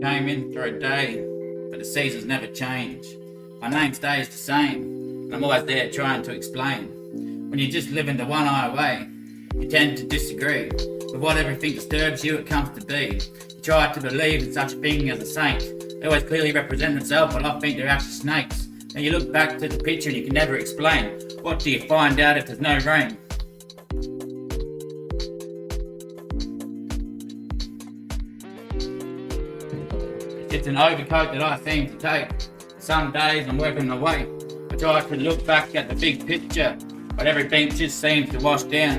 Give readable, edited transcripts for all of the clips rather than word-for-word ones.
name in for a day, but the seasons never change. My name stays the same, and I'm always there trying to explain. When you just live in the one eye way, you tend to disagree with what everything disturbs you it comes to be. You try to believe in such a thing as a saint. They always clearly represent themselves, but I think they're actually snakes. And you look back to the picture and you can never explain. What do you find out if there's no rain? It's an overcoat that I seem to take. Some days I'm working away. I try to look back at the big picture, but everything just seems to wash down.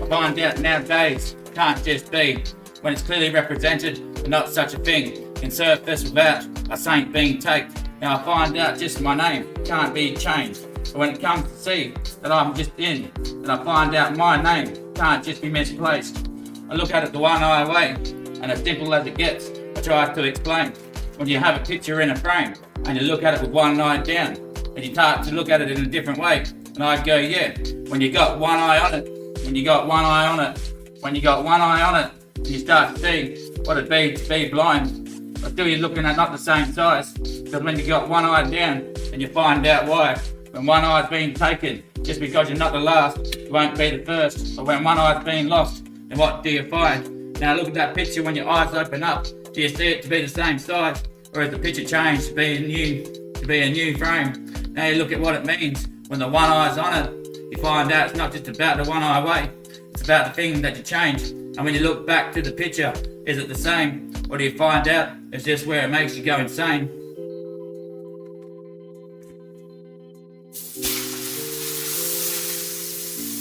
I find out nowadays can't just be when it's clearly represented, but not such a thing can surface without a saint being taken. Now I find out just my name can't be changed. But when it comes to see that I'm just in, then I find out my name can't just be misplaced. I look at it the one eye way, and as simple as it gets, I try to explain. When you have a picture in a frame, and you look at it with one eye down, and you start to look at it in a different way, and I go, yeah, when you got one eye on it, when you got one eye on it, when you got one eye on it, you start to see what it'd be to be blind. But still you're looking at not the same size, because when you got one eye down, and you find out why. When one eye's been taken, just because you're not the last, you won't be the first. But when one eye's been lost, then what do you find? Now look at that picture when your eyes open up. Do you see it to be the same size? Or has the picture changed to be a new frame? Now you look at what it means. When the one eye's on it, you find out it's not just about the one eye way. It's about the thing that you change. And when you look back to the picture, is it the same? Or do you find out it's just where it makes you go insane?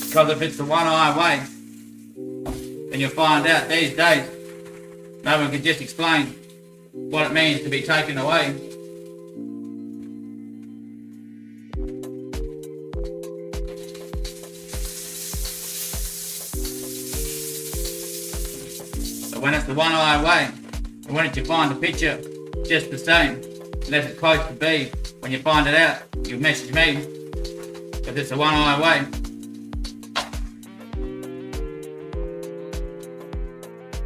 Because if it's the one eye way, then you'll find out these days, no one can just explain what it means to be taken away. So when it's the one eye way, and when you find the picture just the same, unless it's close to be, when you find it out, you message me, because it's the one eye way.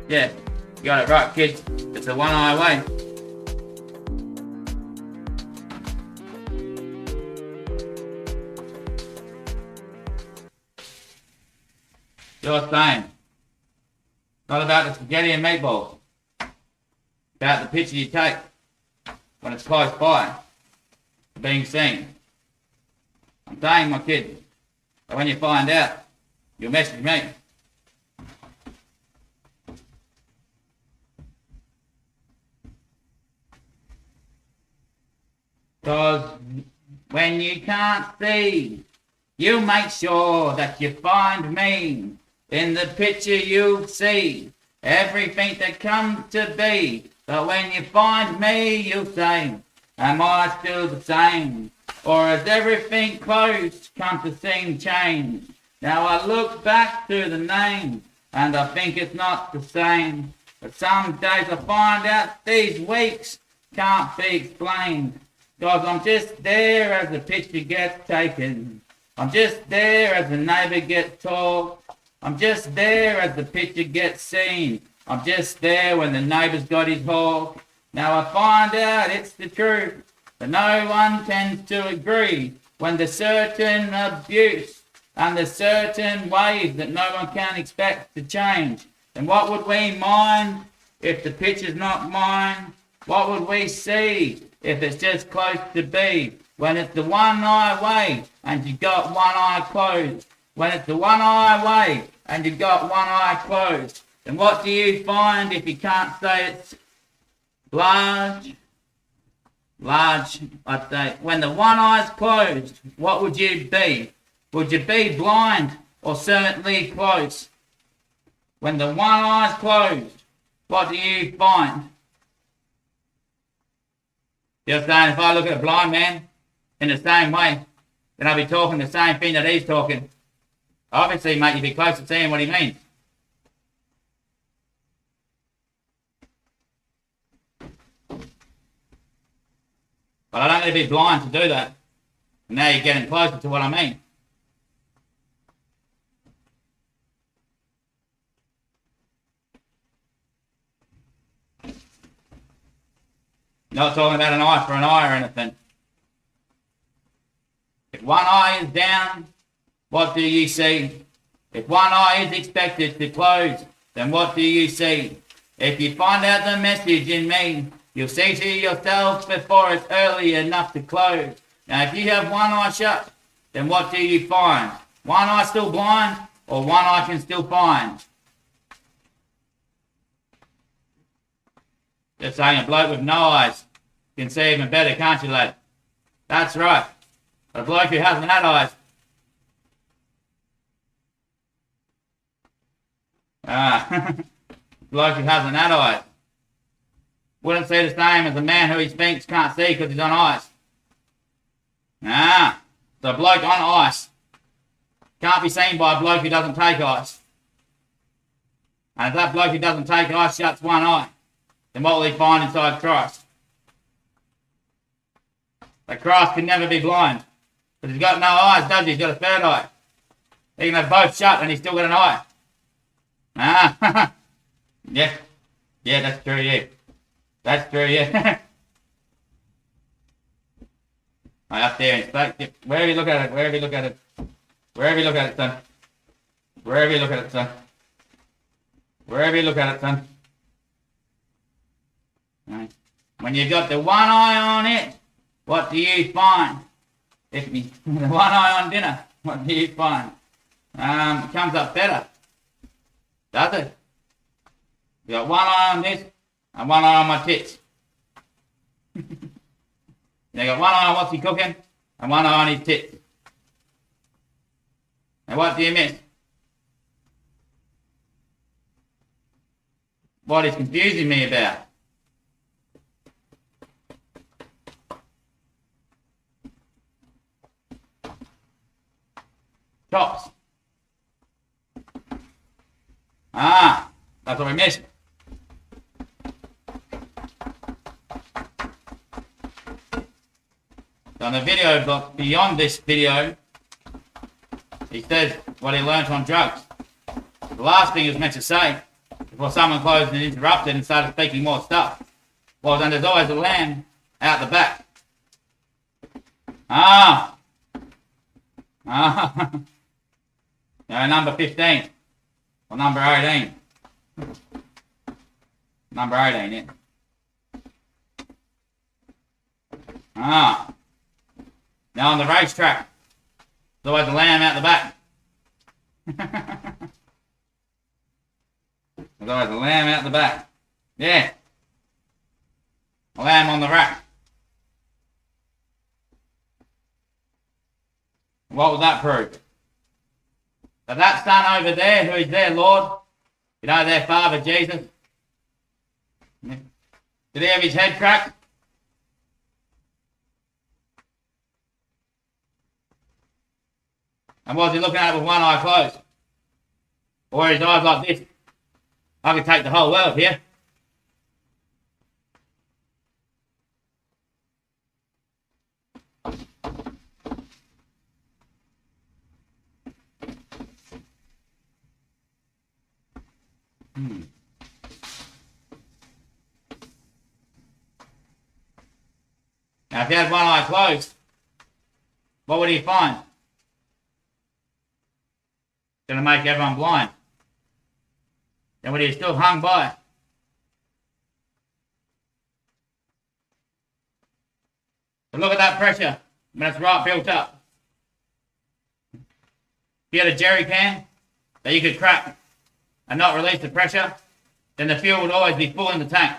Yeah, you got it right, kids. It's the one eye way. You're saying, not about the spaghetti and meatballs. About the picture you take when it's close by, being seen. I'm saying, my kid, that when you find out, you'll message me. Because when you can't see, you make sure that you find me. In the picture you'll see everything that comes to be. But when you find me, you'll say, am I still the same? Or has everything close come to seem changed? Now I look back to the name, and I think it's not the same. But some days I find out these weeks can't be explained. Because I'm just there as the picture gets taken. I'm just there as the neighbour gets talked. I'm just there as the picture gets seen. I'm just there when the neighbour's got his hawk. Now I find out it's the truth, but no one tends to agree when there's certain abuse and there's certain ways that no one can expect to change. Then what would we mind if the picture's not mine? What would we see if it's just close to be? When it's the one eye way and you got one eye closed. When it's the one eye way and you got one eye closed. Then what do you find if you can't say it's large? Large, I'd say. When the one eye's closed, what would you be? Would you be blind or certainly close? When the one eye's closed, what do you find? You're saying if I look at a blind man in the same way, then I'll be talking the same thing that he's talking. Obviously, mate, you'd be close to seeing what he means. But I don't need to be blind to do that. And now you're getting closer to what I mean. Not talking about an eye for an eye or anything. If one eye is down, what do you see? If one eye is expected to close, then what do you see? If you find out the message in me, you'll see to yourself before it's early enough to close. Now, if you have one eye shut, then what do you find? One eye still blind, or one eye can still find? Just saying, a bloke with no eyes can see even better, can't you, lad? That's right. A bloke who hasn't had eyes. Bloke who hasn't had eyes. Wouldn't see the same as a man who he thinks can't see because he's on ice. So a bloke on ice can't be seen by a bloke who doesn't take ice. And if that bloke who doesn't take ice shuts one eye, then what will he find inside Christ? That Christ can never be blind. Because he's got no eyes, does he? He's got a third eye. He can have both shut and he's still got an eye. Yeah. Yeah, that's true, yeah. That's true, yeah. Right up there, inspect it. Wherever you look at it, wherever you look at it. Wherever you look at it, son. Wherever you look at it, son. Wherever you look at it, son. Right. When you've got the one eye on it, what do you find? If you the one eye on dinner, what do you find? It comes up better. Does it? You got one eye on this and one eye on my tits. You got one eye on what's he cooking and one eye on his tits. And what do you miss? What is confusing me about? Chops. That's what we missed. So on the video, but beyond this video, he says what he learnt on drugs. The last thing he was meant to say, before someone closed and interrupted and started speaking more stuff, was, and there's always a lamb out the back. Number 15. Or number 18. Number 18, yeah. Now on the racetrack, there's always a lamb out the back. There's always a lamb out the back. Yeah. A lamb on the rack. What would that prove? That son over there, who is their Lord, you know, their Father Jesus, did he have his head cracked? And was he looking at it with one eye closed? Or his eyes like this? I could take the whole world here. Now, if he had one eye closed, what would he find? Going to make everyone blind. Then would he still hung by? But look at that pressure when it's right built up. If you had a jerry can that you could crack and not release the pressure, then the fuel would always be full in the tank.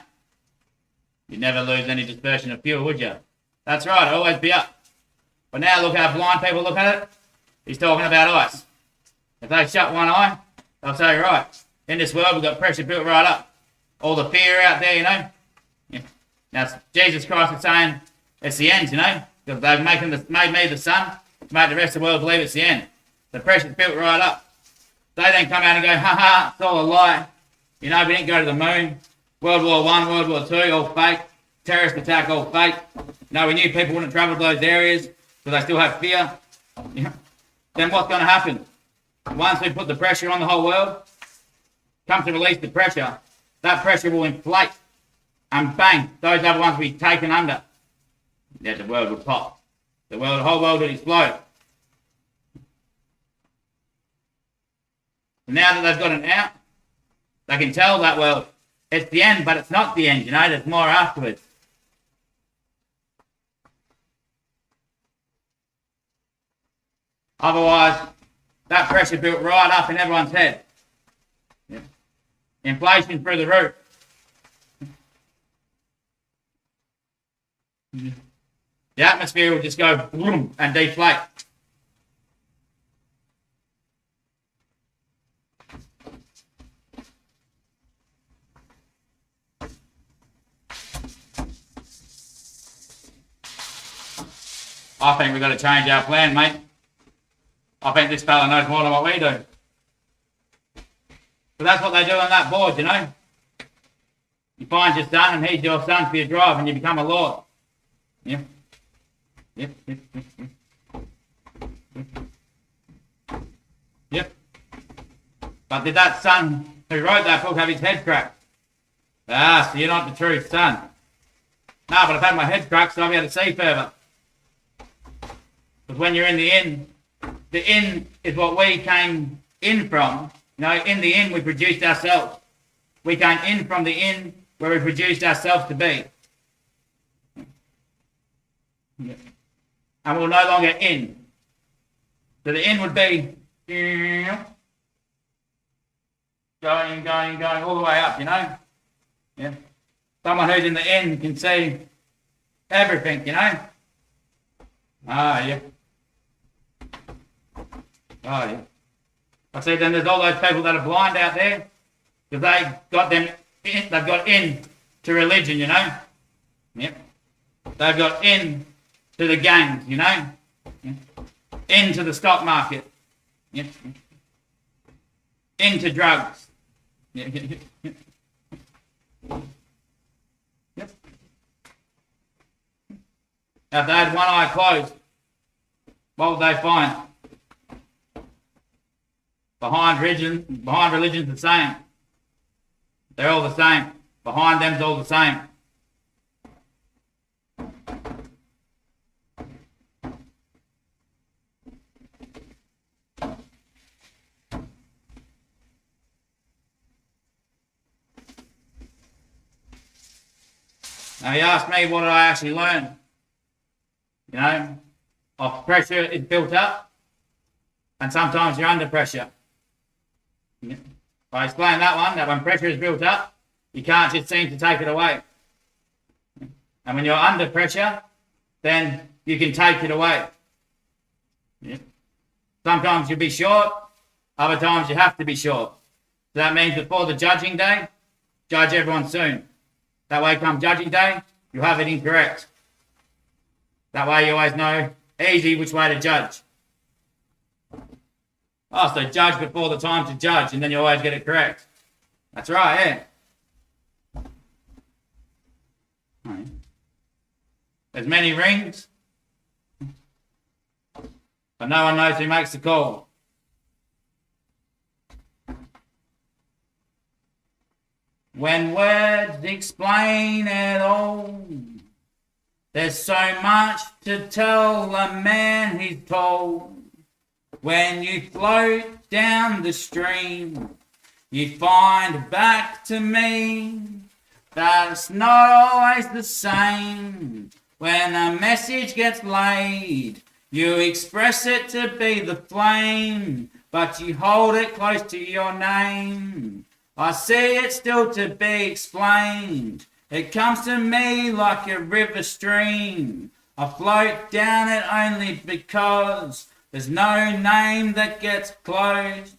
You'd never lose any dispersion of fuel, would you? That's right, it'd always be up. But now look how blind people look at it. He's talking about ice. If they shut one eye, they'll say, right, in this world we've got pressure built right up. All the fear out there, you know. Yeah. Now Jesus Christ is saying it's the end, you know, because they've made me the son, to make the rest of the world believe it's the end. The pressure's built right up. They then come out and go, ha ha, it's all a lie. You know, we didn't go to the moon. World War I, World War II, all fake. Terrorist attack, all fake. No, we knew people wouldn't travel to those areas, so they still have fear. Yeah. Then what's going to happen? Once we put the pressure on the whole world, come to release the pressure, that pressure will inflate and bang, those other ones would be taken under. Yeah, the world would pop. The whole world would explode. And now that they've got it out, they can tell that, well, it's the end, but it's not the end, there's more afterwards. Otherwise, that pressure built right up in everyone's head. Yeah. Inflation through the roof. The atmosphere will just go boom and deflate. I think we've got to change our plan, mate. I think this fella knows more than what we do. But that's what they do on that board, You find your son and he's your son for your drive and you become a lord. Yep. Yep. But did that son who wrote that book have his head cracked? So you're not the true son. No, but I've had my head cracked so I'll be able to see further. Because when you're in the inn is what we came in from. In the inn we produced ourselves. We came in from the inn where we produced ourselves to be. Yeah. And we're no longer in. So the inn would be going all the way up, Yeah. Someone who's in the inn can see everything, yeah. I see then there's all those people that are blind out there because they've got in to religion, Yep. They've got in to the gangs, Into the stock market. Yep. Into drugs. Yep. Now, if they had one eye closed, what would they find? Behind religion's the same. They're all the same. Behind them's all the same. Now, you asked me what did I actually learn? Of pressure is built up, and sometimes you're under pressure. I explained that when pressure is built up, you can't just seem to take it away. And when you're under pressure, then you can take it away. Sometimes you'll be short, other times you have to be short. So that means before the judging day, judge everyone soon. That way come judging day, you'll have it incorrect. That way you always know easy which way to judge. So judge before the time to judge, and then you always get it correct. That's right, There's many rings, but no one knows who makes the call. When words explain it all, there's so much to tell a man he's told. When you float down the stream, you find back to me that it's not always the same. When a message gets laid, you express it to be the flame, but you hold it close to your name. I see it still to be explained. It comes to me like a river stream. I float down it only because there's no name that gets close.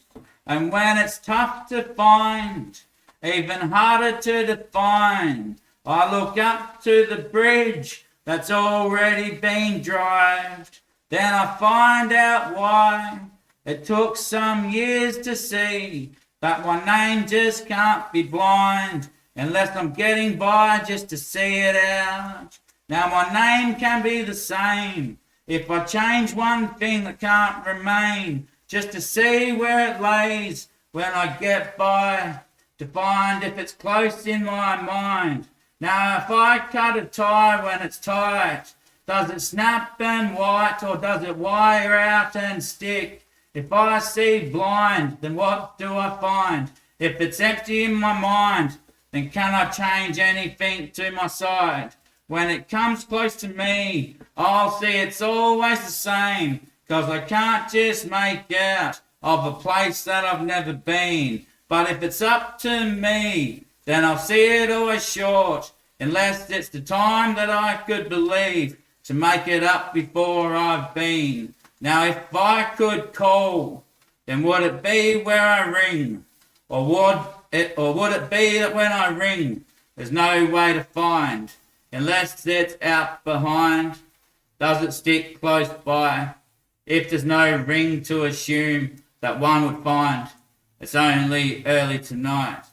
And when it's tough to find, even harder to define, I look up to the bridge that's already been drived. Then I find out why it took some years to see that my name just can't be blind unless I'm getting by just to see it out. Now my name can be the same if I change one thing that can't remain, just to see where it lays when I get by, to find if it's close in my mind Now, if I cut a tie when it's tight, does it snap and white or does it wire out and stick? If I see blind, then what do I find? If it's empty in my mind, then can I change anything to my side? When it comes close to me, I'll see it's always the same, 'cause I can't just make out of a place that I've never been. But if it's up to me, then I'll see it always short, unless it's the time that I could believe to make it up before I've been. Now if I could call, then would it be where I ring? Or would it be that when I ring, there's no way to find, unless it's out behind? Does it stick close by? If there's no ring to assume that one would find, it's only early tonight.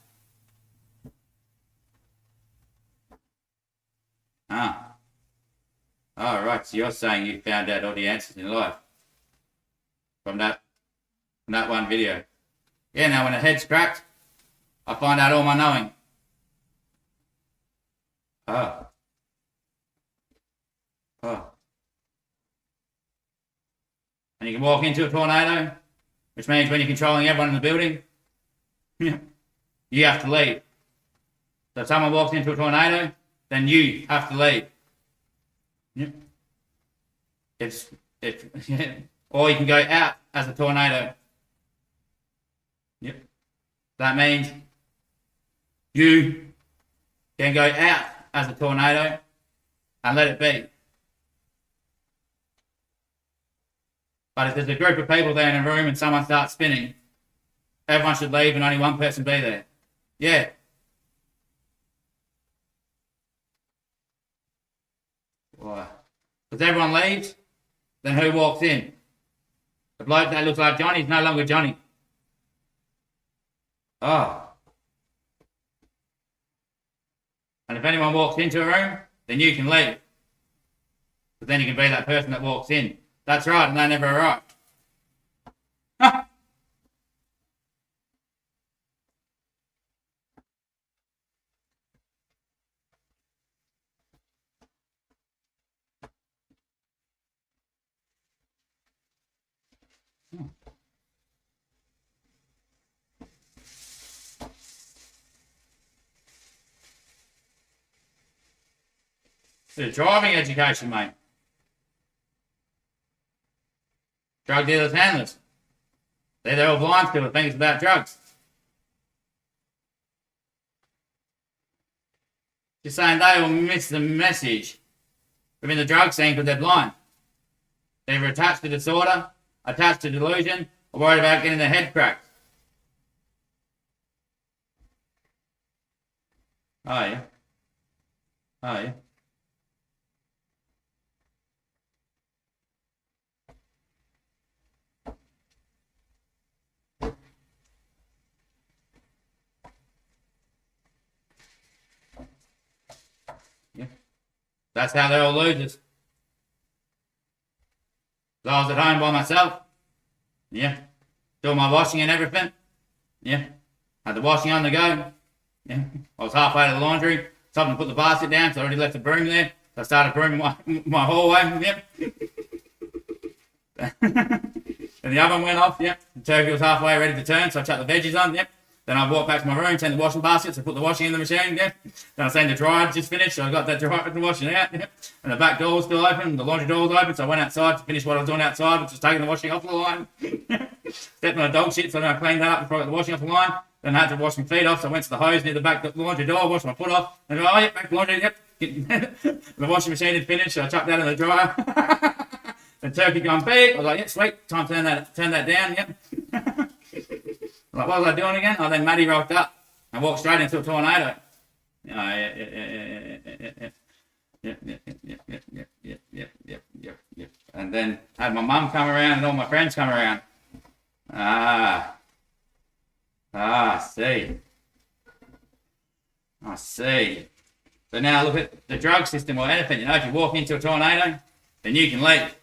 Oh, right, so you're saying you found out all the answers in life from that one video. Yeah, now when a head's cracked, I find out all my knowing. Oh. And you can walk into a tornado, which means when you're controlling everyone in the building, you have to leave. So if someone walks into a tornado, then you have to leave. Yep. Or you can go out as a tornado. Yep. That means you can go out as a tornado and let it be. But if there's a group of people there in a room and someone starts spinning, everyone should leave and only one person be there. Yeah. Why? Because everyone leaves, then who walks in? The bloke that looks like Johnny is no longer Johnny. Oh. And if anyone walks into a room, then you can leave. But then you can be that person that walks in. That's right, and they never arrived. It's driving education, mate. Drug dealers, handlers. They're all blind to things about drugs. Just saying they will miss the message within the drug scene because they're blind. They're either attached to disorder, attached to delusion, or worried about getting their head cracked. Oh, yeah. Oh, yeah. Yeah. That's how they're all losers. So I was at home by myself. Yeah. Doing my washing and everything. Yeah. Had the washing on the go. Yeah. I was halfway to the laundry. Something to put the basket down, so I already left the broom there. So I started brooming my hallway. Yep. And the oven went off. Yep. The turkey was halfway ready to turn, so I chucked the veggies on. Yep. Then I walked back to my room, turned the washing baskets, I put the washing in the machine. Yep. Then I seen the dryer just finished, so I got that dryer and washing out. Yep. And the back door was still open, the laundry door was open, so I went outside to finish what I was doing outside, which was taking the washing off the line. Stepped on a dog shit, so then I cleaned that up before I got the washing off the line. Then I had to wash my feet off, so I went to the hose near the back laundry door, washed my foot off, and I go, oh, yep, back to laundry, yep. The washing machine had finished, so I chucked that in the dryer. The turkey gone big. I was like, yeah, sweet, time to turn that down, yep. Like, what was I doing again? Oh, then Maddie rocked up and walked straight into a tornado. Yep. And then had my mum come around and all my friends come around. See. I see. So now look at the drug system or anything. You know, if you walk into a tornado, then you can leave.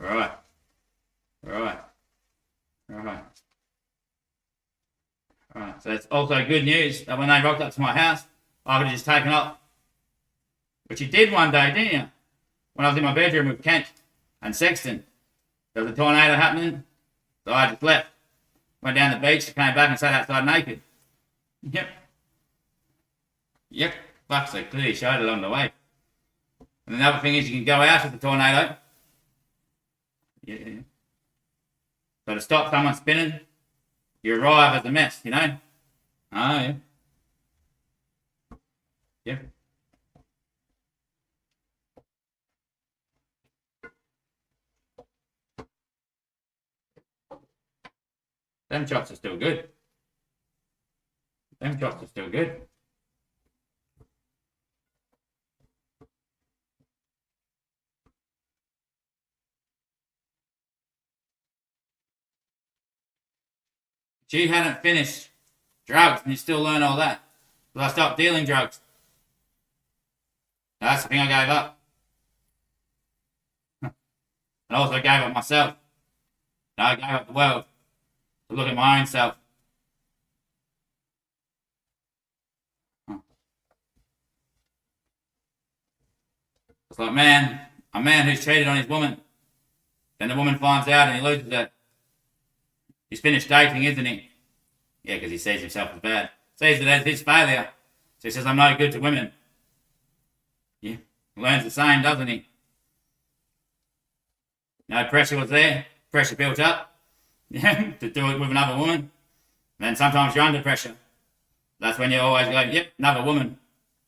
Right. So it's also good news that when they rocked up to my house, I could have just taken off. But you did one day, didn't you? When I was in my bedroom with Kent and Sexton. There was a tornado happening, so I just left. Went down the beach, came back and sat outside naked. Yep. Yep. Fuck, they clearly showed it along the way. And another thing is you can go out with the tornado. Yeah. So to stop someone spinning, you arrive as a mess, you know? Oh, yeah. Yep. Them chops are still good. Them chops are still good. She hadn't finished drugs and you still learn all that. But I stopped dealing drugs. That's the thing I gave up. And also gave up myself. I gave up the world to look at my own self. It's like, man, a man who's cheated on his woman. Then the woman finds out and he loses her. He's finished dating, isn't he? Yeah, because he sees himself as bad. Sees it as his failure. So he says, I'm no good to women. Yeah, he learns the same, doesn't he? No pressure was there. Pressure built up. Yeah, to do it with another woman. And then sometimes you're under pressure. That's when you always go, yep, another woman.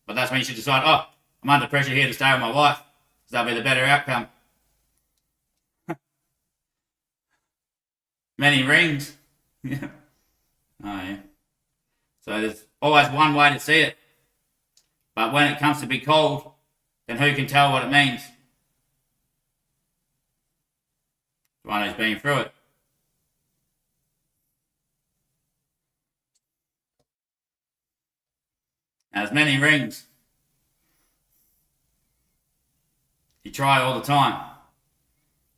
But that's when you should decide, oh, I'm under pressure here to stay with my wife. So that'll be the better outcome. Many rings. Yeah. Oh, yeah. So there's always one way to see it. But when it comes to be called, then who can tell what it means? The one who's been through it. Now, there's many rings. You try all the time.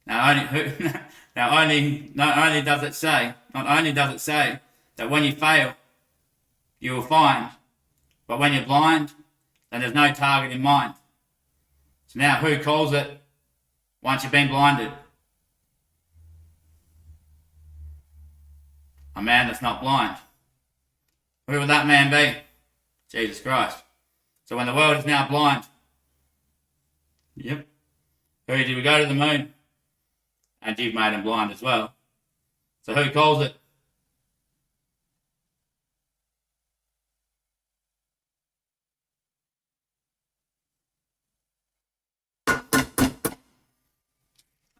Not only does it say that when you fail, you will find, but when you're blind, then there's no target in mind. So now who calls it once you've been blinded? A man that's not blind. Who would that man be? Jesus Christ. So when the world is now blind, yep. Who did we go to the moon? And you've made him blind as well. So who calls it?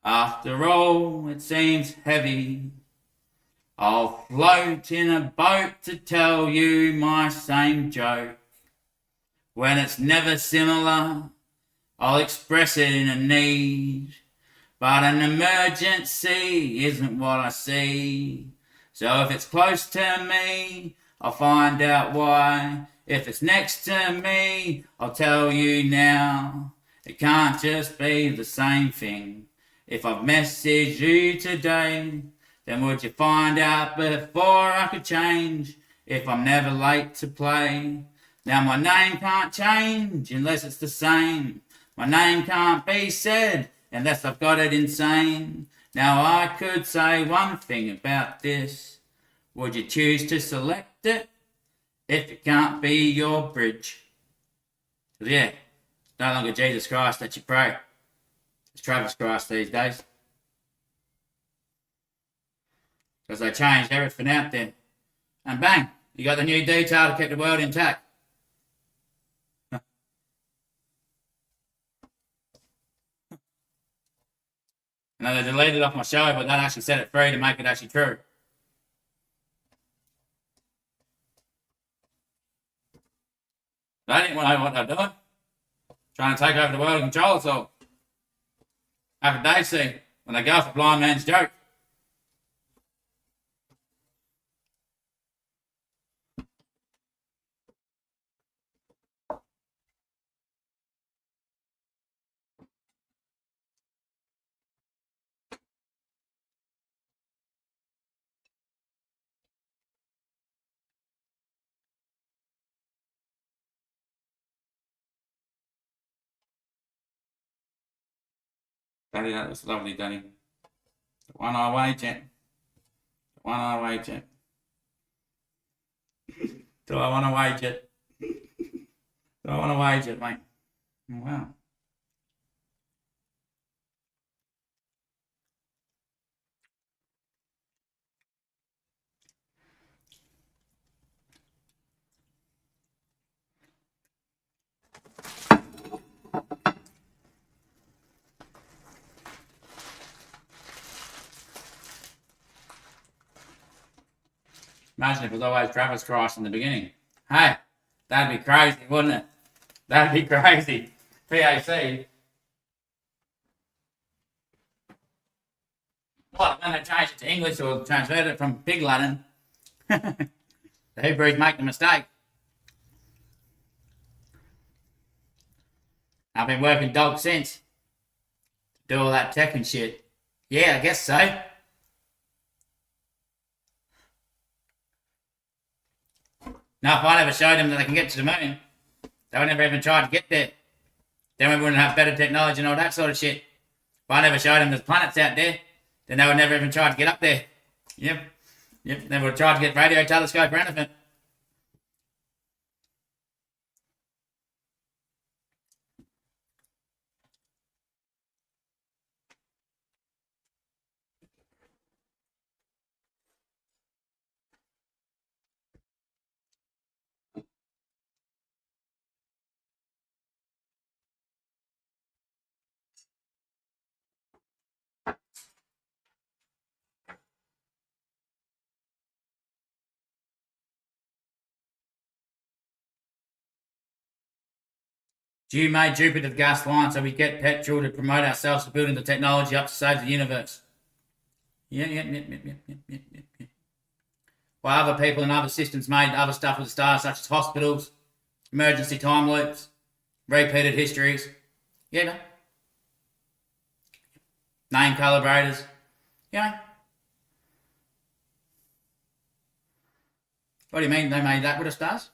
After all, it seems heavy. I'll float in a boat to tell you my same joke. When it's never similar, I'll express it in a need. But an emergency isn't what I see. So if it's close to me, I'll find out why. If it's next to me, I'll tell you now. It can't just be the same thing. If I've messaged you today, then would you find out before I could change? If I'm never late to play. Now my name can't change unless it's the same. My name can't be said unless I've got it insane. Now I could say one thing about this. Would you choose to select it if it can't be your bridge? So yeah, it's no longer Jesus Christ that you pray. It's Travis Christ these days. Because they changed everything out there. And bang, you got the new detail to keep the world intact. And they deleted it off my show, but that actually set it free to make it actually true. They didn't know what they're doing. Trying to take over the world and control us all. How could they see when they go for blind man's joke? Daddy, that was lovely, Daddy. One-eye agent. One-eye agent. Do I want to wage it? Do I want to wage it, mate? Oh, wow. Imagine if it was always Travis Christ in the beginning. Hey, that'd be crazy, wouldn't it? That'd be crazy. PAC. What, then they changed it to English or transferred it from Pig Latin? The Hebrews make the mistake. I've been working dog since. Do all that tech and shit. Yeah, I guess so. Now, if I never showed them that they can get to the moon, they would never even try to get there. Then we wouldn't have better technology and all that sort of shit. If I never showed them there's planets out there, then they would never even try to get up there. Yep. Never would try to get radio telescope or anything. Due made Jupiter gas line so we get petrol to promote ourselves to building the technology up to save the universe. Yeah. While other people and other systems made other stuff with the stars, such as hospitals, emergency time loops, repeated histories. Yeah, no. Name calibrators. Yeah. What do you mean they made that with the stars?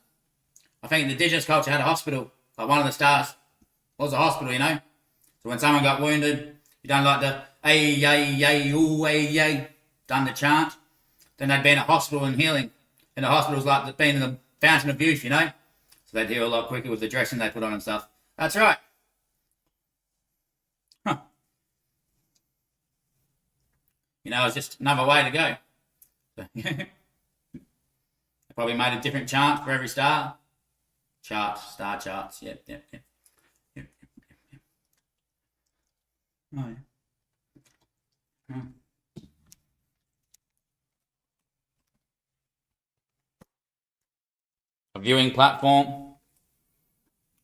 I think the indigenous culture had a hospital. Like one of the stars was a hospital, you know. So when someone got wounded, you done like the done the chant, then they'd be in a hospital and healing. And the hospital's like being in the fountain of youth, you know. So they'd heal a lot quicker with the dressing they put on and stuff. That's right. Huh. You know, it's just another way to go. They probably made a different chant for every star. Star charts. Yep. Oh, yeah. A viewing platform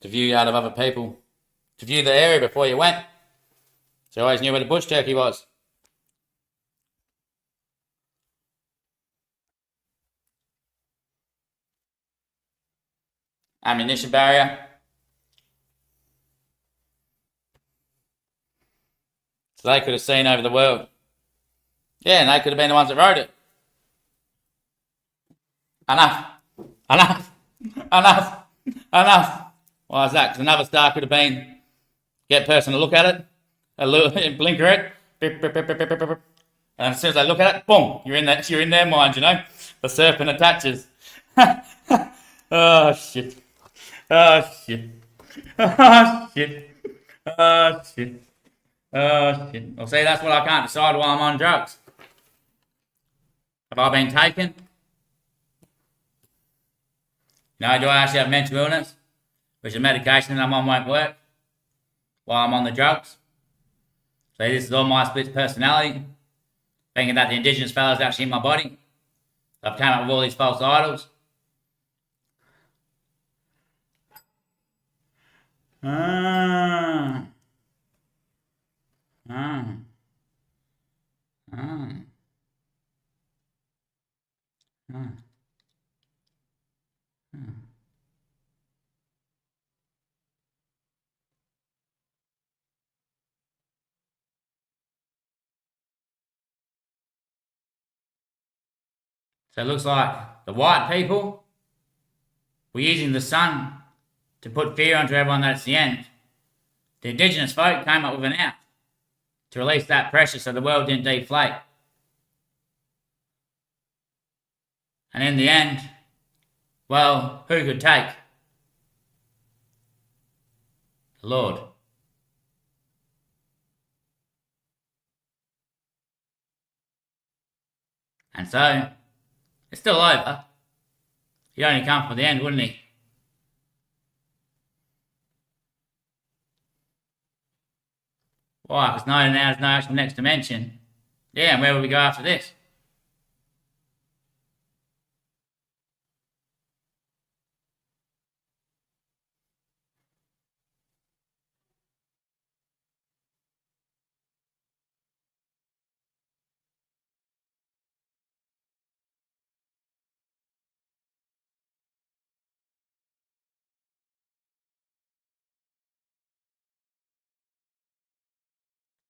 to view out of other people, to view the area before you went. So you always knew where the bush turkey was. Ammunition barrier. So they could have seen over the world. Yeah, and they could have been the ones that wrote it. Enough. Why is that? Because another star could have been, get a person to look at it, blinker it, and as soon as they look at it, boom, you're in their mind, you know. The serpent attaches. Oh shit. Well, see, that's what I can't decide while I'm on drugs. Have I been taken? No, do I actually have mental illness? Which the medication that I'm on won't work while I'm on the drugs. So this is all my split personality. Thinking that the indigenous fellow is actually in my body. I've come up with all these false idols. So it looks like the white people were using the sun to put fear onto everyone that it's the end. The indigenous folk came up with an out. to release that pressure so the world didn't deflate. And in the end, well, who could take? The Lord. And so, it's still over. He'd only come for the end, wouldn't he? Why? Because now there's no actual next dimension. Yeah, and where will we go after this?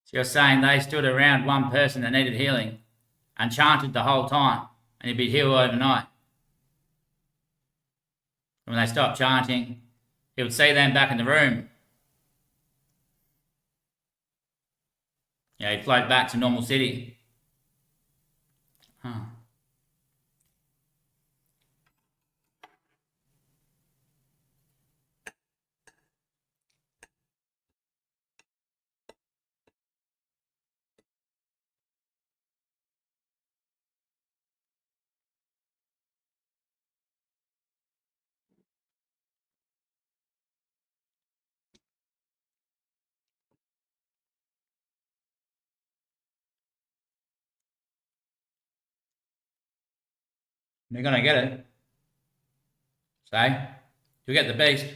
So you're saying they stood around one person that needed healing and chanted the whole time, and he'd be healed overnight. And when they stopped chanting, he would see them back in the room. Yeah, he'd float back to normal city. Huh. You're going to get it. So, you'll get the beast.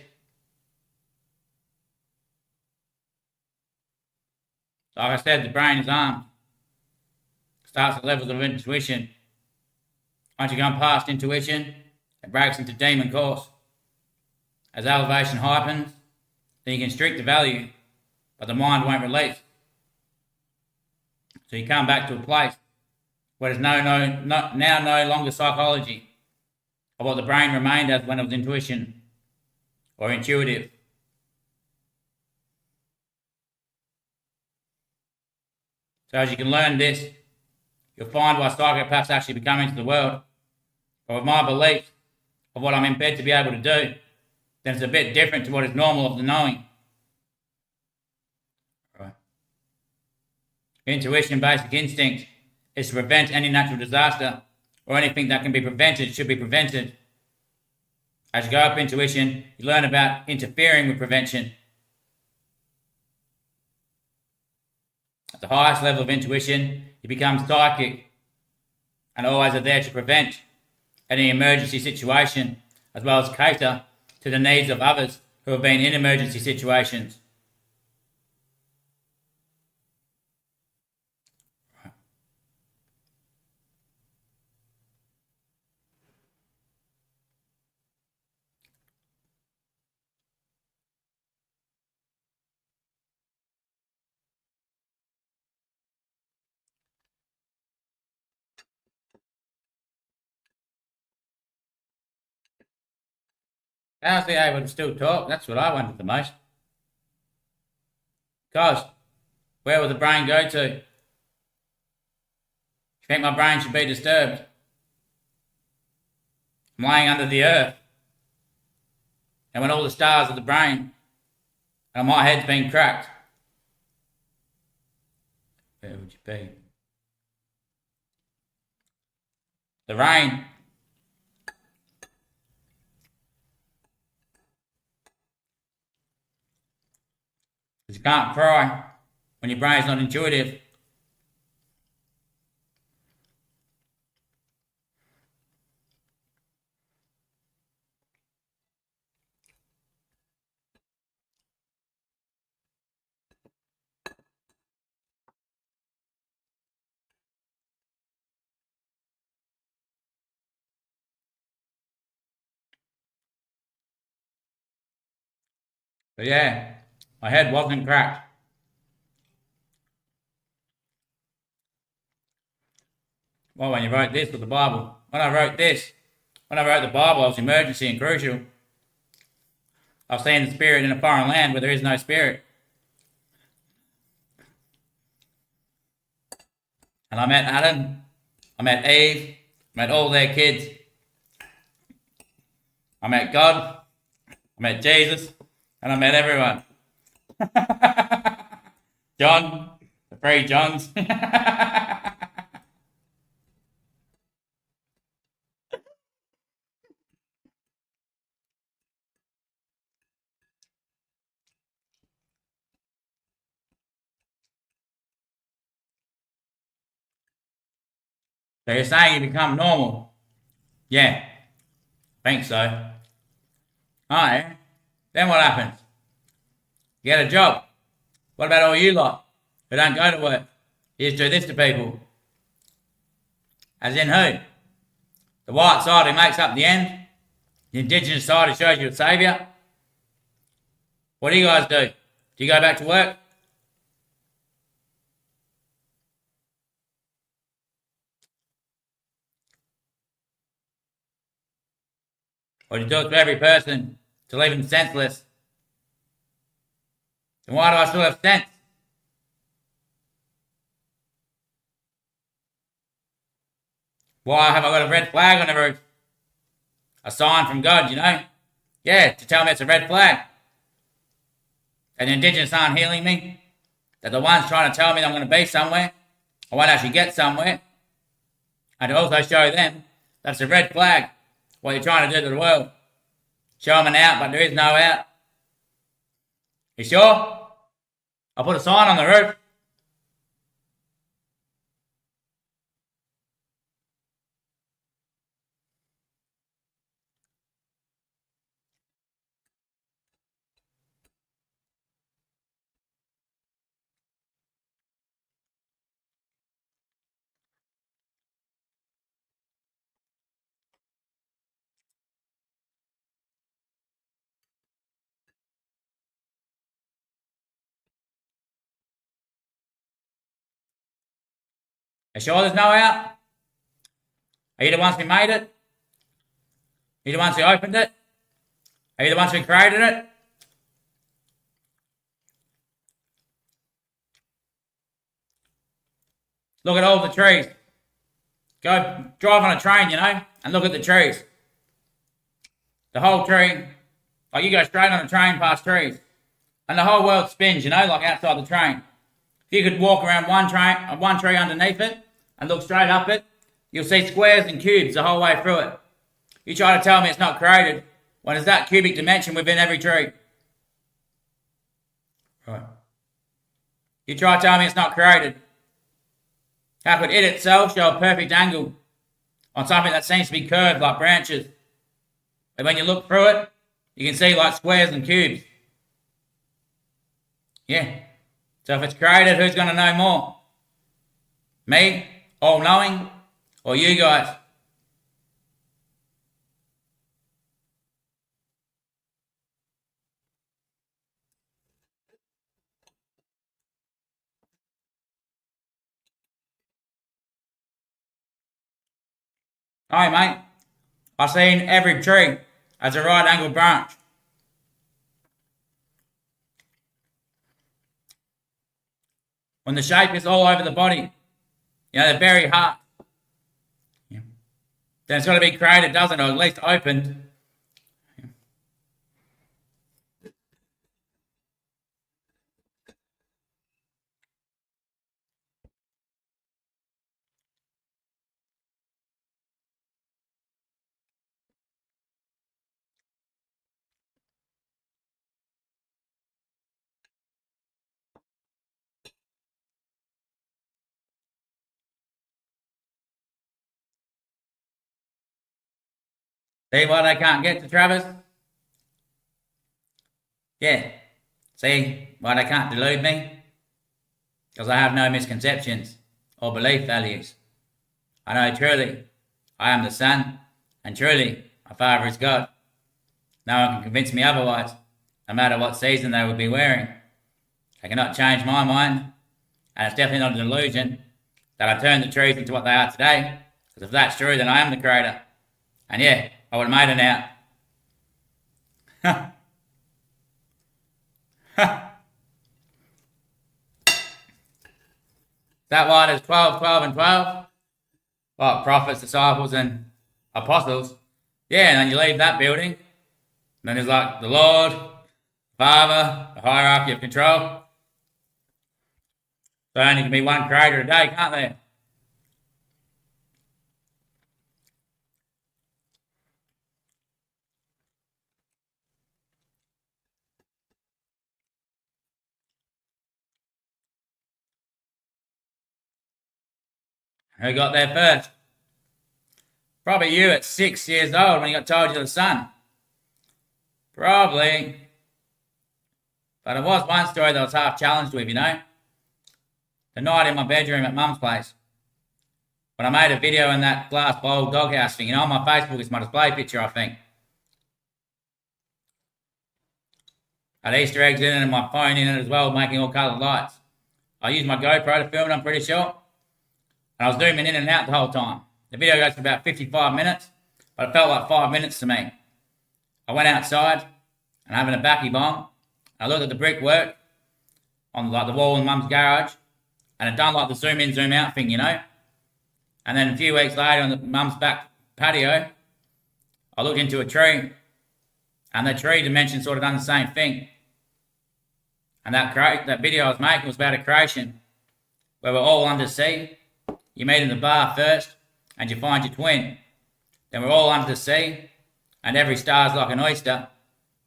Like I said, the brain is armed. Starts at levels of intuition. Once you go past intuition, it breaks into demon course. As elevation hypens, then you can strict the value, but the mind won't release. So you come back to a place where there's now no longer psychology of what the brain remained as when it was intuition or intuitive. So as you can learn this, you'll find why psychopaths actually become into the world. But with my belief of what I'm in bed to be able to do, then it's a bit different to what is normal of the knowing. Right. Intuition, basic instinct, is to prevent any natural disaster, or anything that can be prevented should be prevented. As you go up intuition, you learn about interfering with prevention. At the highest level of intuition, you become psychic and always are there to prevent any emergency situation, as well as cater to the needs of others who have been in emergency situations. How's he able to still talk? That's what I wondered the most. Guys, where will the brain go to? You think my brain should be disturbed? I'm laying under the earth. And when all the stars of the brain and my head's been cracked, where would you be? The rain. Because you can't cry when your brain's not intuitive. But yeah, my head wasn't cracked. Well, when you wrote this with the Bible. When I wrote the Bible, I was emergency and crucial. I've seen the spirit in a foreign land where there is no spirit. And I met Adam, I met Eve, I met all their kids. I met God, I met Jesus, and I met everyone. John, the three Johns. So you're saying you become normal? Yeah, think so. Alright, then what happens? You get a job. What about all you lot who don't go to work? You just do this to people. As in who? The white side who makes up the end? The indigenous side who shows you a saviour? What do you guys do? Do you go back to work? Or do you do it to every person to leave them senseless? Then why do I still have sense? Why have I got a red flag on the roof? A sign from God, you know? Yeah, to tell me it's a red flag. And the indigenous aren't healing me. They're the ones trying to tell me that I'm going to be somewhere. I won't actually get somewhere. And to also show them that's a red flag. What you're trying to do to the world. Show them an out, but there is no out. You sure? I'll put a sign on the roof. You sure there's no out? Are you the ones who made it? Are you the ones who opened it? Are you the ones who created it? Look at all the trees. Go drive on a train, you know, and look at the trees. The whole tree, like you go straight on a train past trees. And the whole world spins, you know, like outside the train. If you could walk around one tree underneath it and look straight up it, you'll see squares and cubes the whole way through it. You try to tell me it's not created when there's that cubic dimension within every tree. Right. You try to tell me it's not created. How could it itself show a perfect angle on something that seems to be curved like branches? And when you look through it, you can see like squares and cubes. Yeah. So if it's created, who's going to know more? Me, all-knowing, or you guys? Hey, mate. I've seen every tree as a right angle branch. When the shape is all over the body, you know, the very heart, yeah, then it's got to be created, doesn't it? Or at least opened. See why they can't get to Travis? Yeah. See why they can't delude me? Because I have no misconceptions or belief values. I know truly I am the Son, and truly my Father is God. No one can convince me otherwise, no matter what season they would be wearing. They cannot change my mind, and it's definitely not a delusion that I turned the trees into what they are today, because if that's true, then I am the creator. And yeah, I would have made it out. that why there's 12, 12, and 12? What, prophets, disciples, and apostles? Yeah, and then you leave that building. And then there's like the Lord, Father, the hierarchy of control. There only can be one creator a day, can't there? Who got there first? Probably you at 6 years old when you got told you're the son. Probably. But it was one story that I was half challenged with, you know. The night in my bedroom at Mum's place. When I made a video in that glass bowl doghouse thing, you know, on my Facebook, it's my display picture, I think. I had Easter eggs in it and my phone in it as well, making all coloured lights. I used my GoPro to film it, I'm pretty sure. And I was zooming in and out the whole time. The video goes for about 55 minutes, but it felt like 5 minutes to me. I went outside and having a backy bomb. I looked at the brickwork on like the wall in Mum's garage, and it done like the zoom in, zoom out thing, you know. And then a few weeks later on the Mum's back patio, I looked into a tree, and the tree dimension sort of done the same thing. And that video I was making was about a creation where we're all under sea. You meet in the bar first, and you find your twin. Then we're all under the sea, and every star's like an oyster,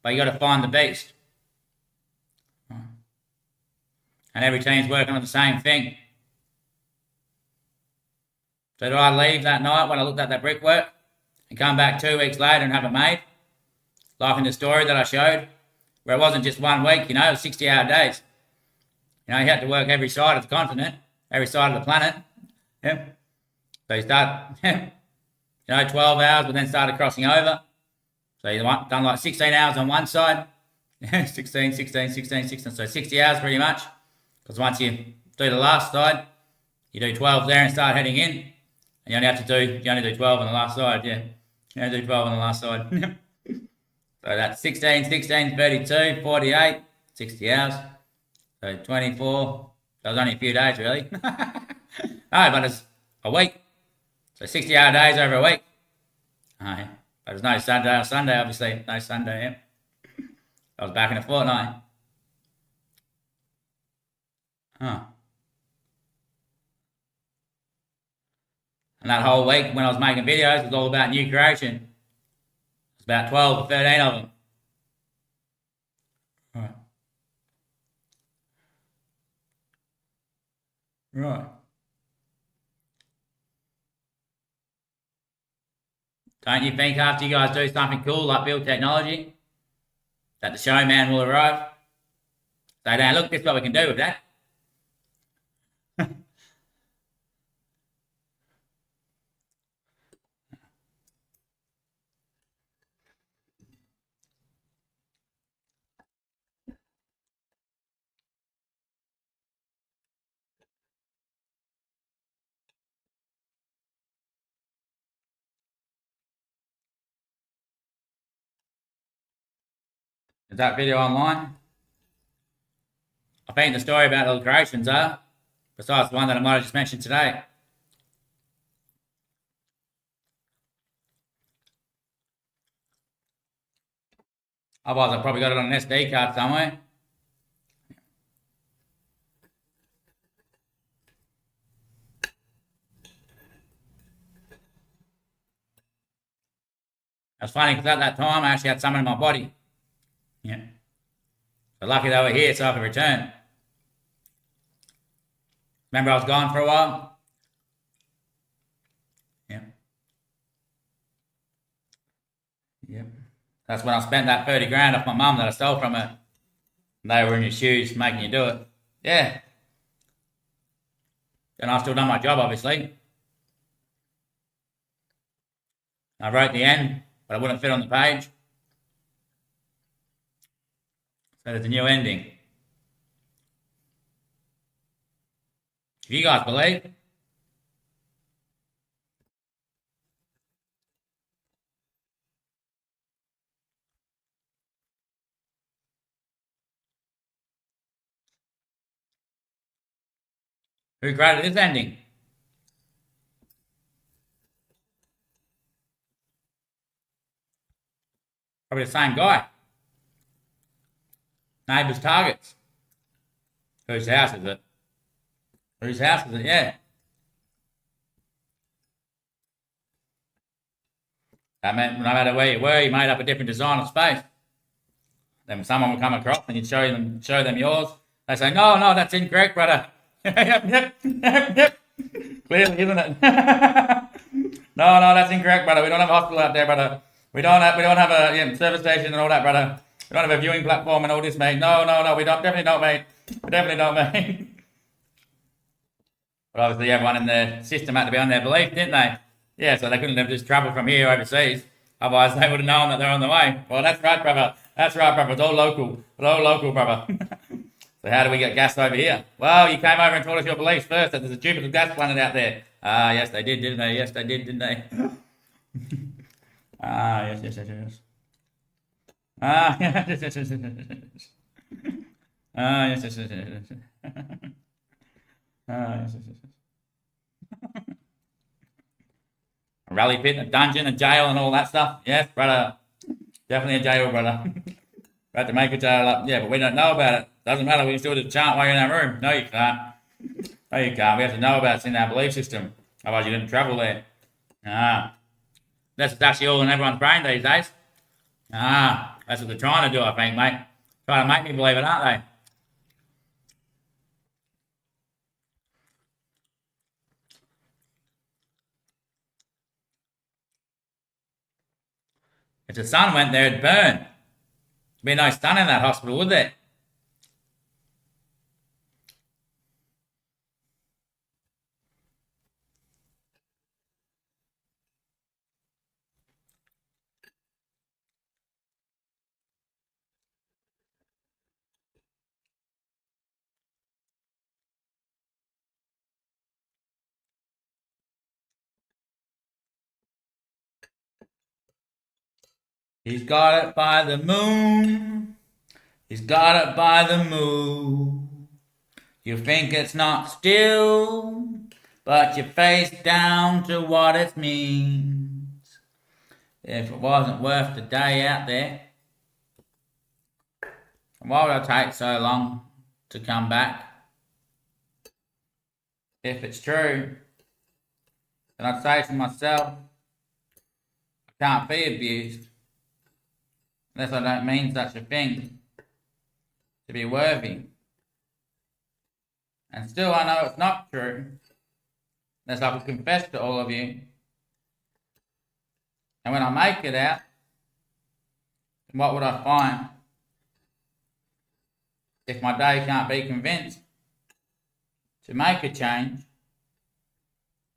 but you got to find the beast. And every team's working on the same thing. So do I leave that night when I looked at that brickwork and come back 2 weeks later and have it made? Like in the story that I showed, where it wasn't just 1 week, you know, it was 60-hour days. You know, you had to work every side of the continent, every side of the planet. Yeah. So you start, 12 hours, but then started crossing over. So you done like 16 hours on one side, 16, 16, 16, 16, so 60 hours pretty much. Because once you do the last side, you do 12 there and start heading in. And you only do 12 on the last side, yeah. You only do 12 on the last side. So that's 16, 16, 32, 48, 60 hours. So 24. That was only a few days, really. No, but it's a week. So 60-hour days over a week. But there's no Saturday or Sunday, obviously. No Sunday, yeah. I was back in a fortnight. Huh. And that whole week when I was making videos, it was all about new creation. It's about 12 or 13 of them. Right. Right. Don't you think after you guys do something cool like build technology, that the showman will arrive? Say, now look, this is what we can do with that. Is that video online? I think the story about all the creations are, besides the one that I might have just mentioned today. Otherwise, I've probably got it on an SD card somewhere. It's funny because at that time I actually had some in my body. Yeah. So lucky they were here so I could return. Remember I was gone for a while? Yeah. Yeah. That's when I spent that 30 grand off my mum that I stole from her. And they were in your shoes making you do it. Yeah. And I've still done my job, obviously. I wrote the end, but it wouldn't fit on the page. So there's a new ending. If you guys believe, Who created this ending? Probably the same guy. Neighbours targets. Whose house is it? Whose house is it? Yeah. That meant no matter where you were, you made up a different design of space. Then someone would come across and you'd show them yours. They say, no, that's incorrect, brother. Yep. Clearly, isn't it? No, that's incorrect, brother. We don't have a hospital out there, brother. We don't have a service station and all that, brother. We don't have a viewing platform and all this, mate. No, we definitely don't, mate. We definitely don't, mate. But obviously everyone in the system had to be on their belief, didn't they? Yeah, so they couldn't have just travelled from here overseas. Otherwise they would have known that they're on the way. Well, that's right, brother. That's right, brother. It's all local. Brother. So how do we get gas over here? Well, you came over and told us your beliefs first that there's a Jupiter gas planet out there. Ah, yes, they did, didn't they? Yes, they did, didn't they? Ah, yes. Ah, yes. Ah, yes. Ah, yes. A rally pit, a dungeon, a jail, and all that stuff. Yes, brother. Definitely a jail, brother. We had to make a jail up. Yeah, but we don't know about it. Doesn't matter. We can still just chant while you're in that room. No, you can't. No, you can't. We have to know about it. It's in our belief system. Otherwise, you didn't travel there. Ah. That's actually all in everyone's brain these days. Ah. That's what they're trying to do, I think, mate. Trying to make me believe it, aren't they? If the sun went there, it'd burn. There'd be no sun in that hospital, would there? He's got it by the moon. He's got it by the moon. You think it's not still, but you face down to what it means. If it wasn't worth the day out there, why would I take so long to come back? If it's true, then I'd say to myself, I can't be abused unless I don't mean such a thing to be worthy. And still I know it's not true unless I could confess to all of you. And when I make it out, what would I find? If my day can't be convinced to make a change,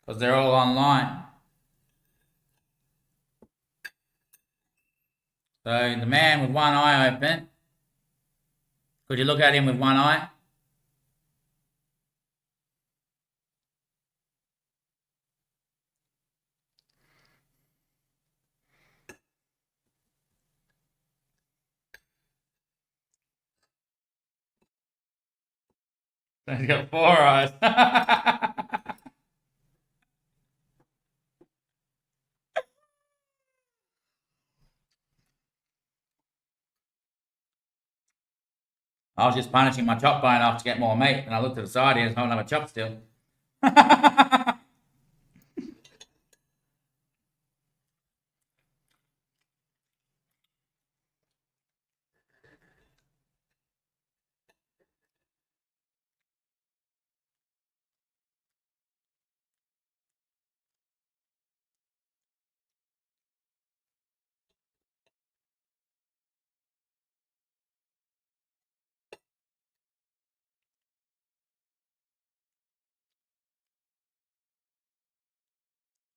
because they're all online. So the man with one eye open, could you look at him with one eye? He's got four eyes. I was just punishing my chop bone off to get more meat, and I looked to the side here, there's a whole other chop still.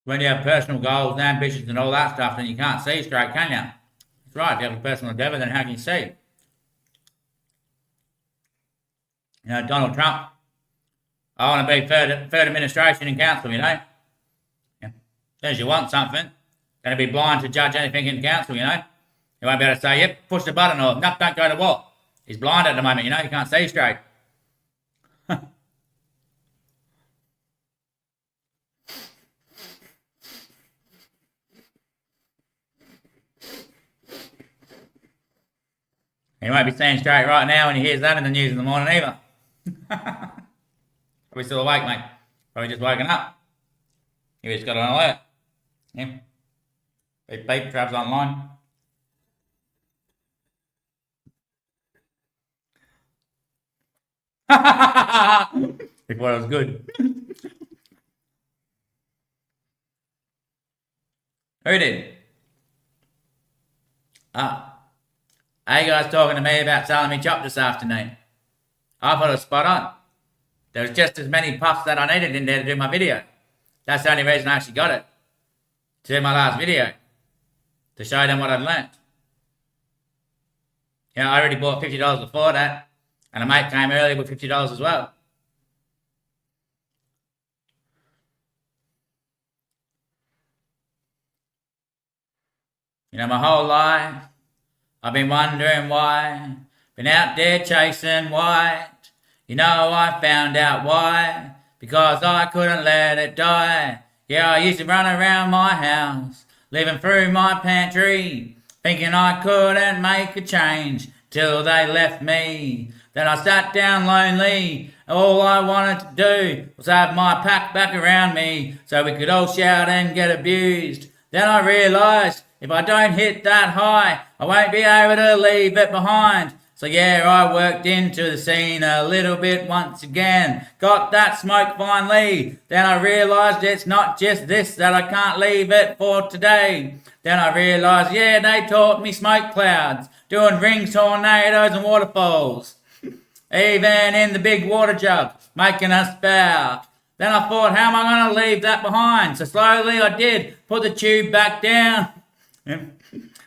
When you have personal goals and ambitions and all that stuff, then you can't see straight, can you? That's right, if you have a personal endeavour, then how can you see? You know, Donald Trump, I want to be third administration in council, you know. Yeah. As soon as you want something, going to be blind to judge anything in council, you know. You won't be able to say, yep, push the button, or nope, don't go to war. He's blind at the moment, you know, he can't see straight. He won't be seeing straight right now when he hears that in the news in the morning either. Probably still awake, mate. Probably just woken up. You just got an alert. Yeah. Beep beep, Trav's online. He thought it was good. Who did? Ah. Hey guys talking to me about salami chop this afternoon. I thought it was spot on. There was just as many puffs that I needed in there to do my video. That's the only reason I actually got it. To do my last video. To show them what I'd learnt. You know, I already bought $50 before that. And a mate came early with $50 as well. You know, my whole life, I've been wondering why. Been out there chasing white. You know, I found out why. Because I couldn't let it die. Yeah, I used to run around my house, living through my pantry, thinking I couldn't make a change till they left me. Then I sat down lonely. All I wanted to do was have my pack back around me so we could all shout and get abused. Then I realised if I don't hit that high, I won't be able to leave it behind. So yeah, I worked into the scene a little bit once again. Got that smoke finally. Then I realised it's not just this that I can't leave it for today. Then I realised, yeah, they taught me smoke clouds, doing rings, tornadoes and waterfalls. Even in the big water jug, making a spout. Then I thought, how am I going to leave that behind? So slowly I did, put the tube back down.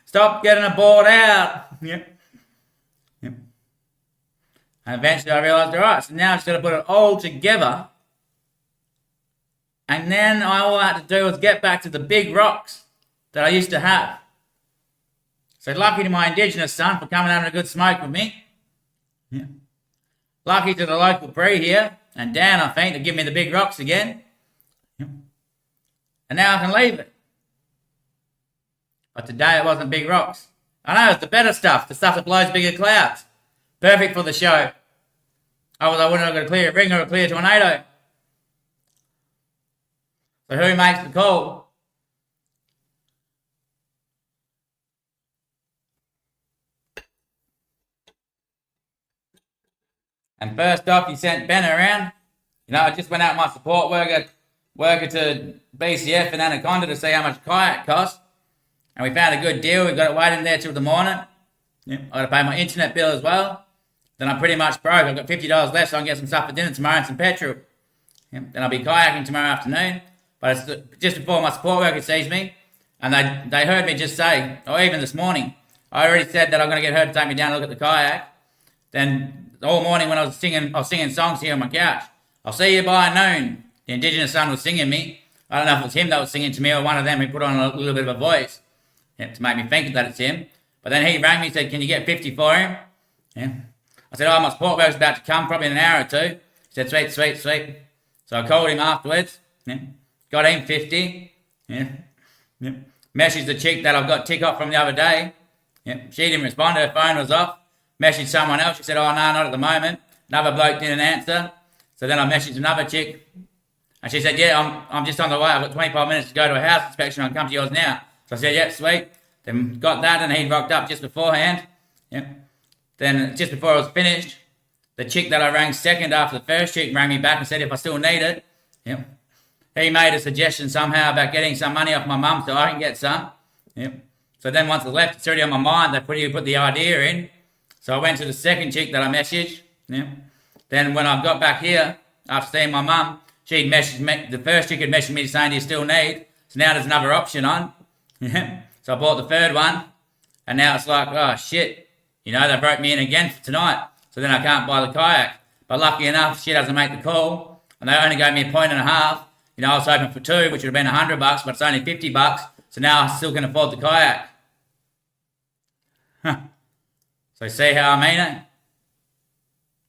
Stop getting it bored out. And eventually I realised, alright, so now I've got to put it all together. And then all I had to do was get back to the big rocks that I used to have. So lucky to my Indigenous son for coming and having a good smoke with me. Yeah. Lucky to the local Bree here, and Dan, I think, to give me the big rocks again. Yeah. And now I can leave it. But today it wasn't big rocks. I know, it's the better stuff, the stuff that blows bigger clouds. Perfect for the show. Otherwise I wouldn't have got a clear ring or a clear tornado. So who makes the call? And first off, you sent Ben around. You know, I just went out with my support worker to BCF and Anaconda to see how much kayak cost. And we found a good deal. We got it waiting there till the morning. Yeah. I got to pay my internet bill as well. Then I'm pretty much broke. I've got $50 left so I can get some stuff for dinner tomorrow and some petrol. Yeah. Then I'll be kayaking tomorrow afternoon. But it's just before my support worker sees me. And they heard me just say, or even this morning, I already said that I'm going to get her to take me down and look at the kayak. Then all morning when I was singing songs here on my couch. I'll see you by noon. The Indigenous son was singing me. I don't know if it was him that was singing to me or one of them who put on a little bit of a voice. Yeah, to make me think that it's him. But then he rang me and said, can you get 50 for him? Yeah. I said, oh, my support worker's about to come, probably in an hour or two. He said, sweet, sweet, sweet. So I called him afterwards. Yeah. Got him 50. Yeah. Yeah. Messaged the chick that I've got tick off from the other day. Yeah. She didn't respond. Her phone was off. Messaged someone else. She said, oh, no, not at the moment. Another bloke didn't answer. So then I messaged another chick. And she said, yeah, I'm just on the way. I've got 25 minutes to go to a house inspection. I'll come to yours now. So I said, yep, sweet. Then got that and he rocked up just beforehand. Yep. Then just before I was finished, the chick that I rang second after the first chick rang me back and said if I still need it. Yep. He made a suggestion somehow about getting some money off my mum so I can get some. Yep. So then once I left, it's already on my mind. They put the idea in. So I went to the second chick that I messaged. Yep. Then when I got back here, after seeing my mum, she'd messaged me. The first chick had messaged me saying, do you still need? So now there's another option on. So I bought the third one. And now it's like, oh shit. You know, they broke me in again for tonight. So then I can't buy the kayak. But lucky enough, she doesn't make the call. And they only gave me $1.50. You know, I was hoping for two, which would have been $100, but it's only $50. So now I still can afford the kayak. Huh. So see how I mean it?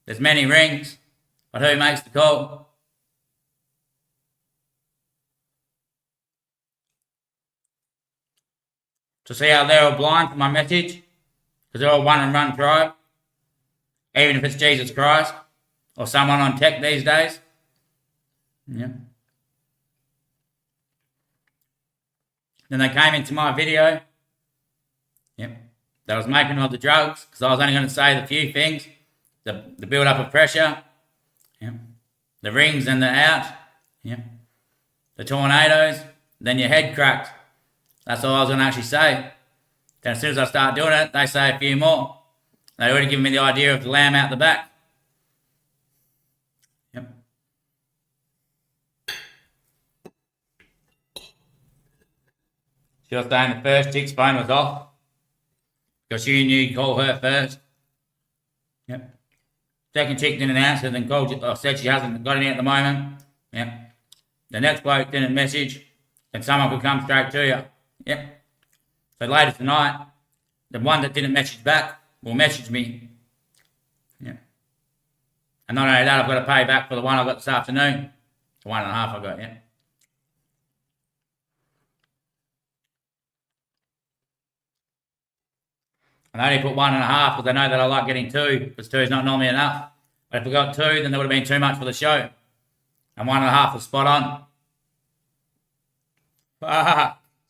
There's many rings, but who makes the call? To see how they're all blind for my message? because they're all one and run tribe. Even if it's Jesus Christ or someone on tech these days. Yeah. Then they came into my video. Yep. That I was making of the drugs, because I was only going to say the few things. The build up of pressure. Yep. The rings and the out. Yep. The tornadoes. Then your head cracked. That's all I was going to actually say. Then as soon as I start doing it, they say a few more. They already given me the idea of the lamb out the back. Yep. She was saying the first chick's phone was off, because she knew you'd call her first. Yep. Second chick didn't answer, then called you, or said she hasn't got any at the moment. Yep. The next bloke didn't message, and someone could come straight to you. Yep. So later tonight, the one that didn't message back will message me. Yep. And not only that, I've got to pay back for the one I got this afternoon. The 1.5 I got, yeah. And I only put 1.5 because I know that I like getting 2, because 2 is not normally enough. But if I got 2, then there would have been too much for the show. And 1.5 was spot on.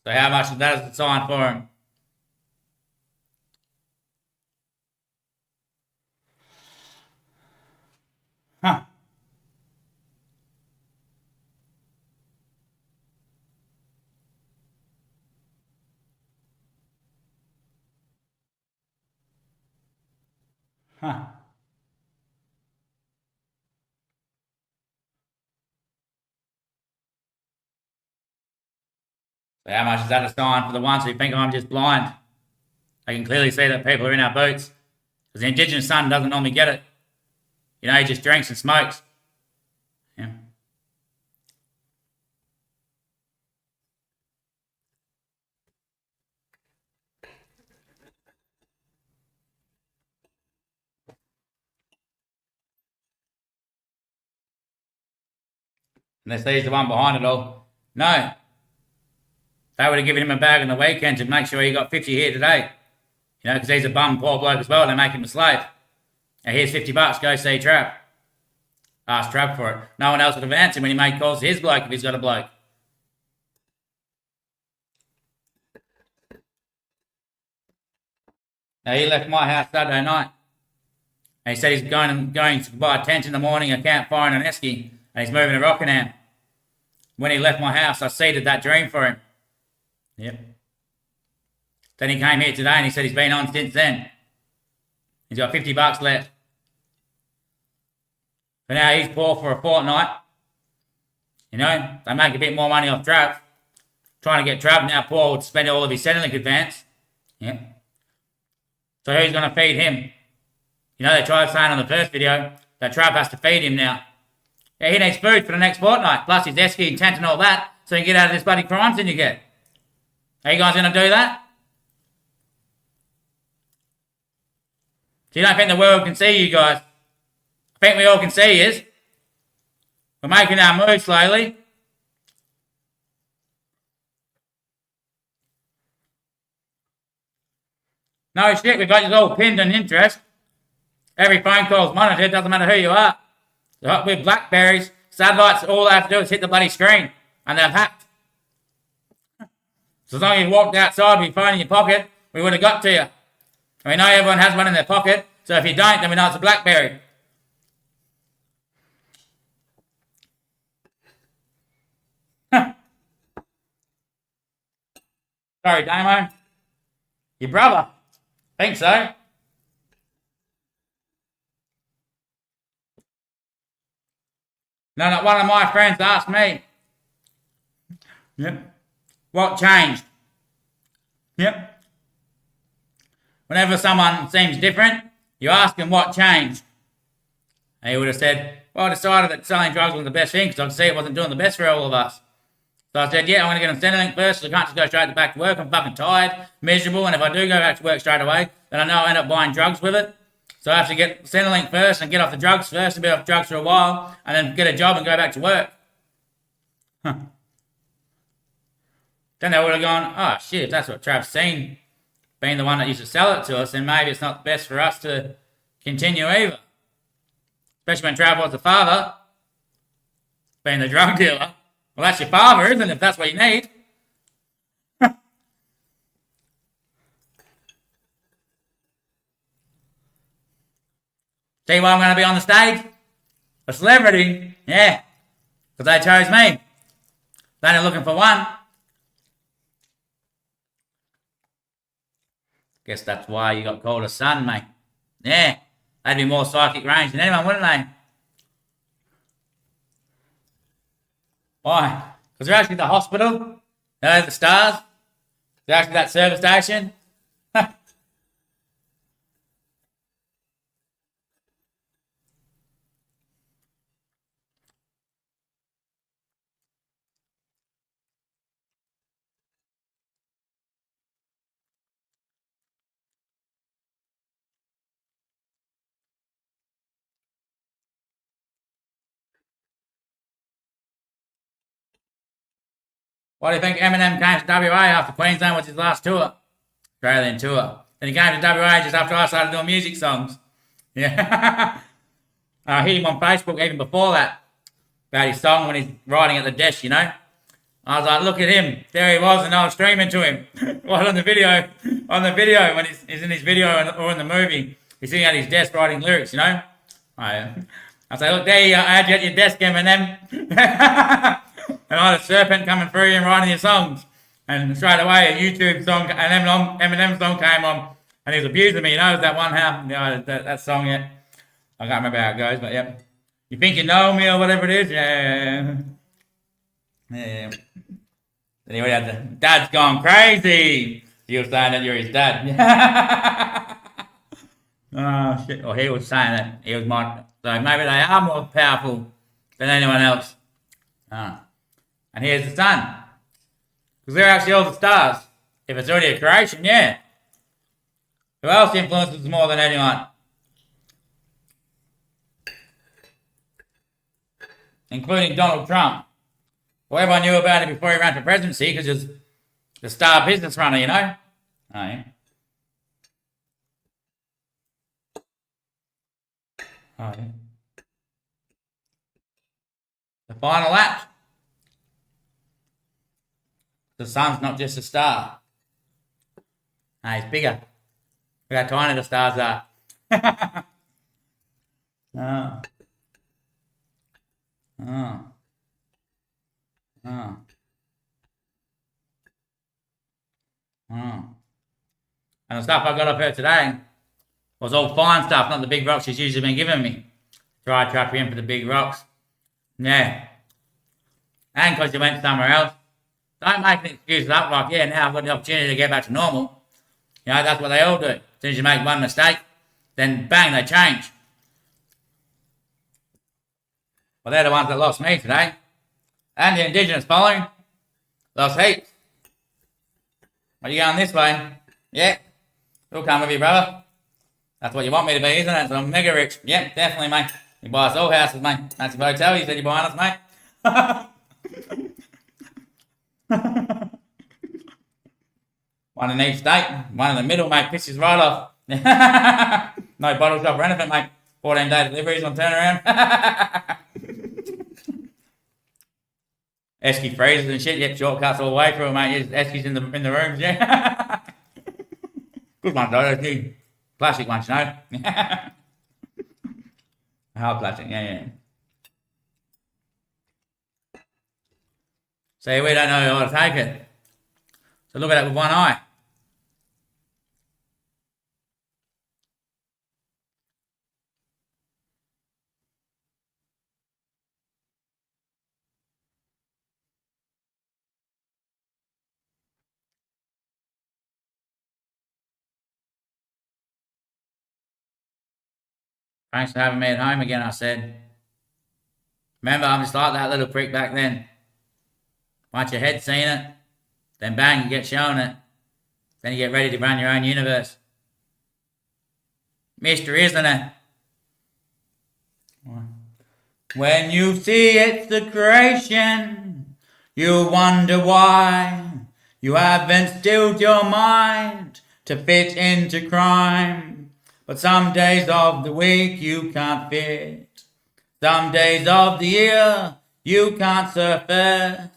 So how much of that is the sign for him? Huh. Huh. So how much is that a sign for the ones who think I'm just blind? They can clearly see that people are in our boots. Because the Indigenous son doesn't normally get it. You know, he just drinks and smokes. Yeah. Unless he's the one behind it all. No. They would have given him a bag on the weekend to make sure he got 50 here today. You know, because he's a bum, poor bloke as well. They make him a slave. Now here's $50, go see Trav. Ask Trav for it. No one else would have answered when he made calls to his bloke if he's got a bloke. Now he left my house Saturday night. And he said he's going to buy a tent in the morning, a campfire and an esky. And he's moving to Rockingham. When he left my house, I seeded that dream for him. Yep. Then he came here today and he said he's been on since then. He's got $50 left. But now he's poor for a fortnight. You know, they make a bit more money off Trav. Trying to get Trav now poor to spend all of his Centrelink advance. Yeah. So who's going to feed him? You know, they tried saying on the first video that Trav has to feed him now. Yeah, he needs food for the next fortnight, plus his esky and tent and all that, so he can get out of this bloody crime syndicate. Are you guys going to do that? So you don't think the world can see you guys? I think we all can see yous. We're making our move slowly. No shit, we've got you all pinned in interest. Every phone call's monitored, doesn't matter who you are. With Blackberries, satellites, all they have to do is hit the bloody screen, and they've hacked. So as long as you walked outside with your phone in your pocket, we would have got to you. And we know everyone has one in their pocket, so if you don't, then we know it's a Blackberry. Sorry, Damo. Your brother? Think so. No, not one of my friends asked me. Yep. What changed? Yep. Whenever someone seems different, you ask them what changed. And he would have said, well, I decided that selling drugs was the best thing because I could see it wasn't doing the best for all of us. So I said, yeah, I'm going to get on Centrelink first, so I can't just go straight back to work. I'm fucking tired, miserable, and if I do go back to work straight away, then I know I'll end up buying drugs with it. So I have to get Centrelink first and get off the drugs first and be off drugs for a while, and then get a job and go back to work. Then they would have gone, oh shit, if that's what Trav's seen, being the one that used to sell it to us, then maybe it's not best for us to continue either. Especially when Trav was the father, being the drug dealer. Well, that's your father, isn't it, if that's what you need? See why I'm going to be on the stage? A celebrity, yeah. Because they chose me. They're only looking for one. Guess that's why you got called a son, mate. Yeah. They'd be more psychic range than anyone, wouldn't they? Why? Because they're actually the hospital. They're the stars. They're actually that service station. Why do you think Eminem came to WA after Queensland was his last tour? Australian tour. Then he came to WA just after I started doing music songs. Yeah. I hit him on Facebook even before that about his song when he's writing at the desk, you know. I was like, look at him. There he was, and I was streaming to him. Right on the video, when he's in his video or in the movie, he's sitting at his desk writing lyrics, you know. I say, look, there you are, I had you at your desk, Eminem. And I had a serpent coming through and writing your songs. And straight away, a YouTube song, an Eminem song came on, and he was abusing me, you know, that one half, you know, that song, yeah. I can't remember how it goes, but yeah. You think you know me or whatever it is? Yeah. Yeah. Anyway, Dad's gone crazy. You were saying that you're his dad. Oh, shit. Or he was saying that he was my... So maybe they are more powerful than anyone else. And here's the sun. Because they're actually all the stars. If it's already a creation, yeah. Who else influences more than anyone? Including Donald Trump. Well, everyone knew about it before he ran for presidency because he's the star business runner, you know? Oh, yeah. Oh, yeah. The final act. The sun's not just a star. No, it's bigger. Look how tiny the stars are. Oh. Oh. Oh. Oh. And the stuff I got off her today was all fine stuff, not the big rocks she's usually been giving me. Try trap her in for the big rocks. Yeah. And because you went somewhere else. Don't make an excuse up like, yeah, now I've got the opportunity to get back to normal. You know, that's what they all do. As soon as you make one mistake, then bang, they change. Well, they're the ones that lost me today. And the Indigenous following lost heaps. Are you going this way? Yeah. We'll come with you, brother. That's what you want me to be, isn't it? So I'm mega rich. Yep, definitely, mate. You buy us all houses, mate. That's a hotel. You said you're buying us, mate. One in each state. One in the middle, mate. Pisses right off. No bottle shop or anything, mate. 14-day deliveries on turnaround. Esky freezers and shit. Yep, shortcuts all the way through, mate. Esky's in the rooms, yeah. Good ones, though. Those new plastic ones, you know. Hard plastic, yeah. See, we don't know how to take it. So look at it with one eye. Thanks for having me at home again, I said. Remember, I'm just like that little prick back then. Once your head's seen it, then bang, you get shown it. Then you get ready to run your own universe. Mystery, isn't it? When you see it's the creation, you wonder why you haven't stilled your mind to fit into crime. But some days of the week you can't fit. Some days of the year you can't surface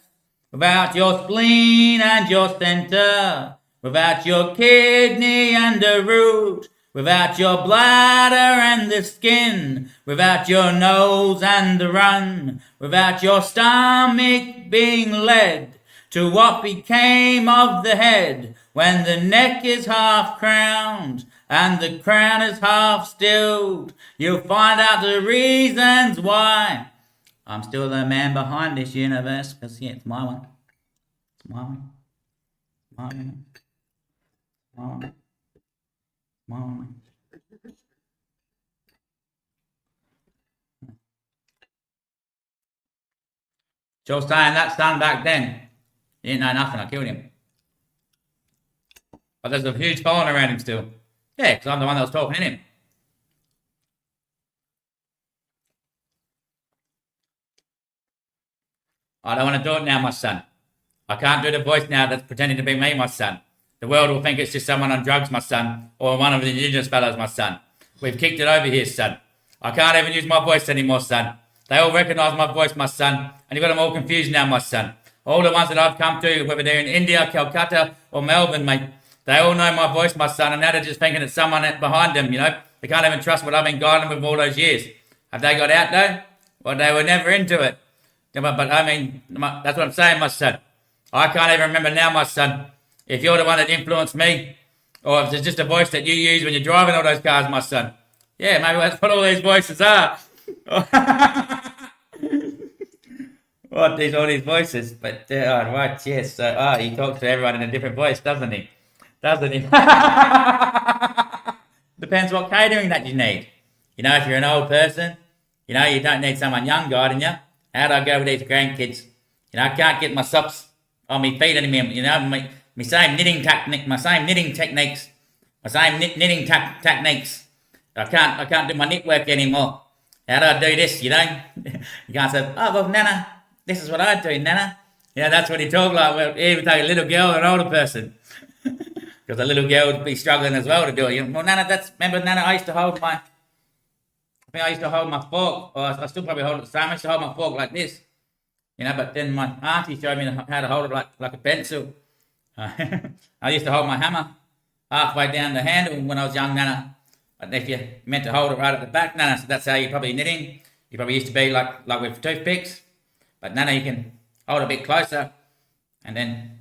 without your spleen and your center, without your kidney and the root, without your bladder and the skin, without your nose and the run, without your stomach being led to what became of the head when the neck is half crowned and the crown is half stilled. You'll find out the reasons why I'm still the man behind this universe, because yeah, it's my one. It's my one. My one. My one. My one. Joe saying that son back then, he didn't know nothing, I killed him. But there's a huge following around him still. Yeah, because I'm the one that was talking in him. I don't want to do it now, my son. I can't do the voice now that's pretending to be me, my son. The world will think it's just someone on drugs, my son, or one of the indigenous fellows, my son. We've kicked it over here, son. I can't even use my voice anymore, son. They all recognise my voice, my son, and you've got them all confused now, my son. All the ones that I've come to, whether they're in India, Calcutta, or Melbourne, mate, they all know my voice, my son, and now they're just thinking it's someone behind them, you know. They can't even trust what I've been guiding them with all those years. Have they got out, though? Well, they were never into it. But I mean, that's what I'm saying, my son. I can't even remember now, my son, if you're the one that influenced me, or if it's just a voice that you use when you're driving all those cars, my son. Yeah, maybe that's what all these voices are. All these voices. But, right, yes. So, he talks to everyone in a different voice, doesn't he? Doesn't he? Depends what catering that you need. You know, if you're an old person, you know, you don't need someone young guiding you. How'd I go with these grandkids? You know, I can't get my socks on my feet anymore. You know, my same knitting techniques, my same knitting techniques. I can't do my knit work anymore. How do I do this, you know? You can't say, oh, well, Nana, this is what I do, Nana. You know, that's what he talk like. Well, even take a little girl or an older person. Because a little girl would be struggling as well to do it. You know, well, Nana, remember, Nana, I used to hold my fork, or I still probably hold it the same. I used to hold my fork like this. You know, but then my auntie showed me how to hold it like a pencil. I used to hold my hammer halfway down the handle when I was young, Nana. But if you meant to hold it right at the back, Nana, so that's how you're probably knitting. You probably used to be like with toothpicks. But Nana, you can hold it a bit closer and then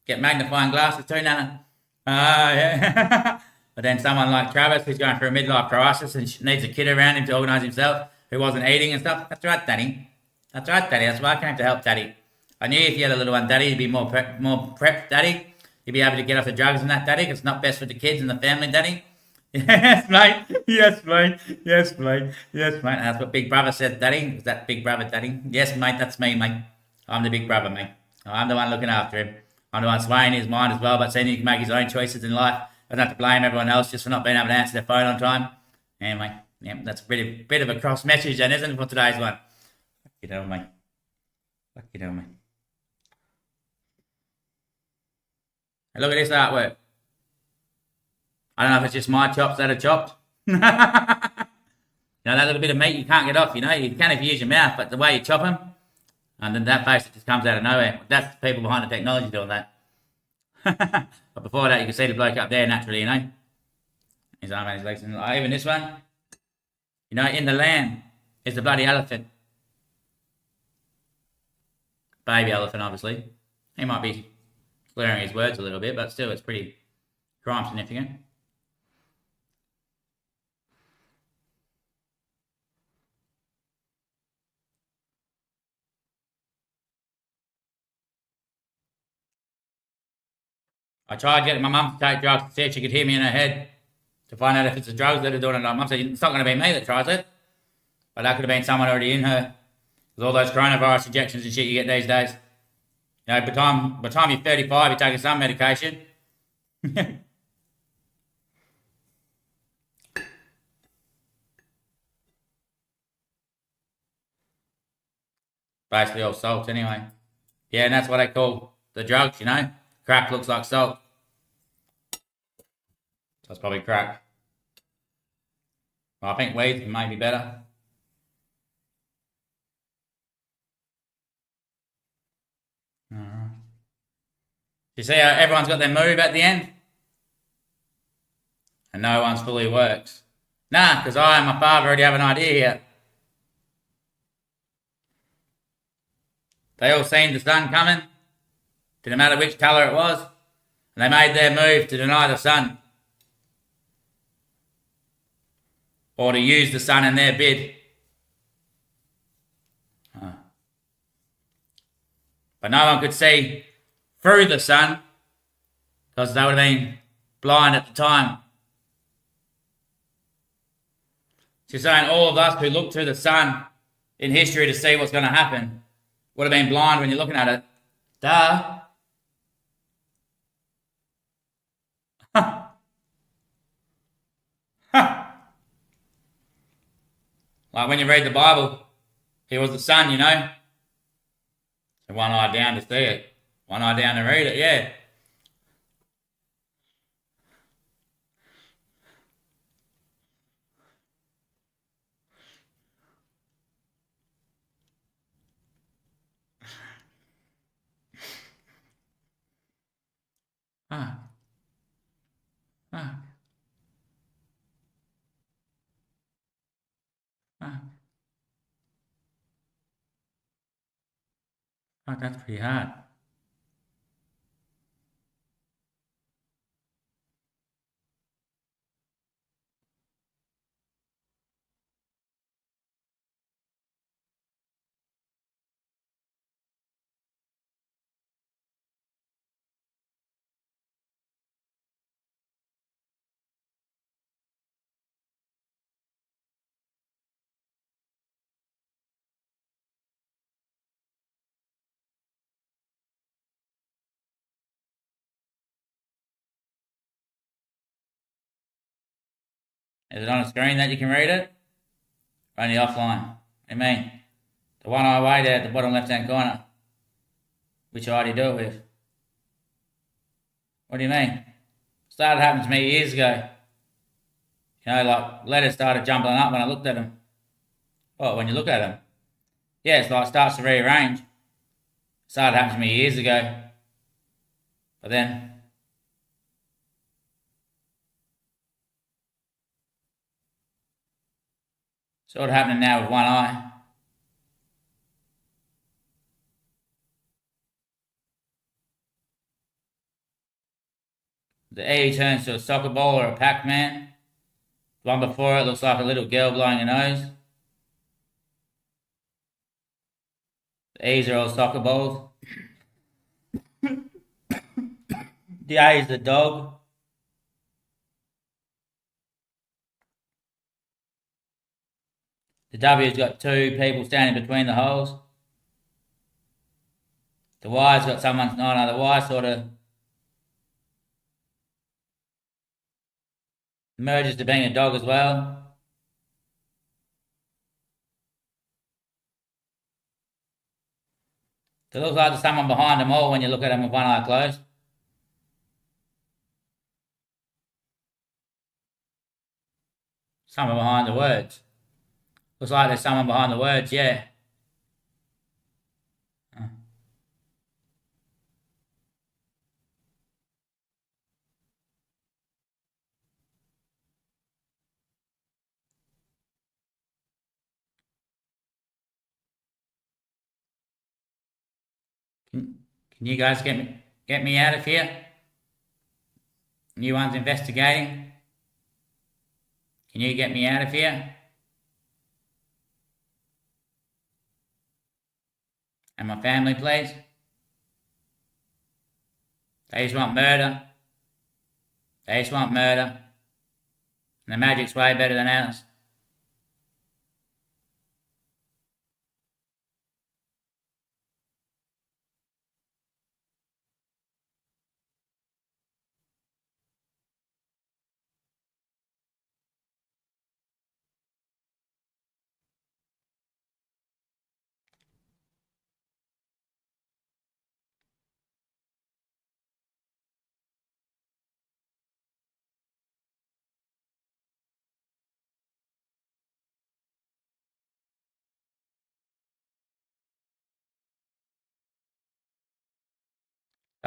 get magnifying glasses too, Nana. Yeah. But then someone like Travis, who's going through a midlife crisis and needs a kid around him to organise himself, who wasn't eating and stuff. That's right, Daddy. That's right, Daddy. That's why I came to help, Daddy. I knew if you had a little one, Daddy, you'd be more prepped, Daddy. You'd be able to get off the drugs and that, Daddy, because it's not best for the kids and the family, Daddy. Yes, mate. Yes, mate. Yes, mate. Yes, mate. And that's what Big Brother said, Daddy. Was that Big Brother, Daddy? Yes, mate. That's me, mate. I'm the Big Brother, mate. I'm the one looking after him. I'm the one swaying his mind as well, but saying he can make his own choices in life. Doesn't have to blame everyone else just for not being able to answer their phone on time. Anyway, yeah, that's a bit of a cross message then, isn't it, for today's one? Fuck you know, mate. Fuck you know, mate. Hey, look at this artwork. I don't know if it's just my chops that are chopped. You know, that little bit of meat you can't get off, you know. You can if you use your mouth, but the way you chop them, and then that face, it just comes out of nowhere. That's the people behind the technology doing that. But before that, you can see the bloke up there naturally, you know. His arm and his legs. And even this one, you know, in the land is the bloody elephant. Baby elephant, obviously. He might be slurring his words a little bit, but still, it's pretty crime significant. I tried getting my mum to take drugs to see if she could hear me in her head to find out if it's the drugs that are doing it. My mum said, it's not going to be me that tries it. But that could have been someone already in her. With all those coronavirus injections and shit you get these days. You know, by the time you're 35, you're taking some medication. Basically all salt anyway. Yeah, and that's what they call the drugs, you know. Crack looks like salt. That's probably crack. Well, I think weed might be better. Alright. You see how everyone's got their move at the end? And no one's fully works. Nah, because I and my father already have an idea here. They all seen the sun coming. Didn't matter which colour it was. And they made their move to deny the sun. Or to use the sun in their bid. But no one could see through the sun because they would have been blind at the time. She's saying all of us who look through the sun in history to see what's going to happen would have been blind when you're looking at it. Duh. Like when you read the Bible, he was the sun, you know. So one eye down to see it. One eye down to read it, yeah. Ah. Ah. Ah. Oh, that's pretty hard. Is it on a screen that you can read it? Or only offline? I mean, the one eye way there at the bottom left hand corner. Which eye do you do it with? What do you mean? Started happening to me years ago. You know, like letters started jumping up when I looked at them. Oh, when you look at them. Yeah, it's like it starts to rearrange. Started happening to me years ago. But then sort of happening now with one eye. The E turns to a soccer ball or a Pac-Man. The one before it looks like a little girl blowing her nose. The E's are all soccer balls. The A is the dog. The W's got two people standing between the holes. The Y's got someone, no, the Y sort of merges to being a dog as well. So it looks like there's someone behind them all when you look at them with one eye closed. Someone behind the words. Looks like there's someone behind the words, yeah. Can you guys get me out of here? New one's investigating. Can you get me out of here? And my family, please? They just want murder. They just want murder. And the magic's way better than ours.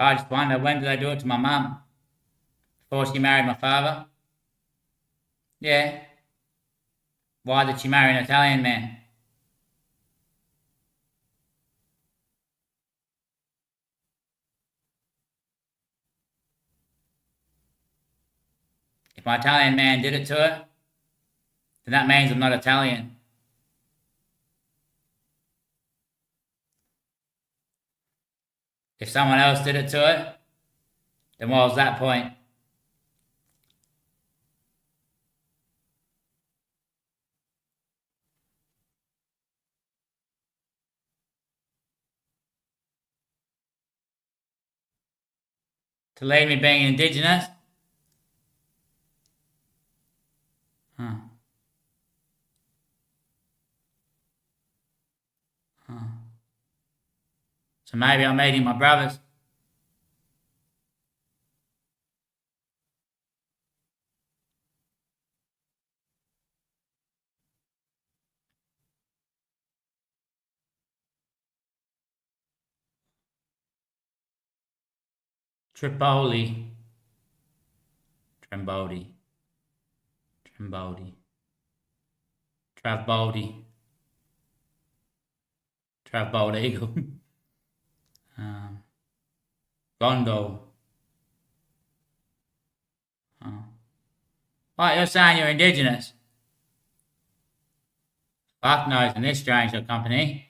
So I just wonder, when did they do it to my mum? Before she married my father? Yeah. Why did she marry an Italian man? If my Italian man did it to her, then that means I'm not Italian. If someone else did it to her, then what was that point? To leave me being indigenous? Huh. Huh. So maybe I'm eating my brothers. Tripoli. Trembodi. Trembodi. Travboldi. Travbold Eagle. Gondo. What, you're saying you're indigenous? Fuck knows in this strange little company.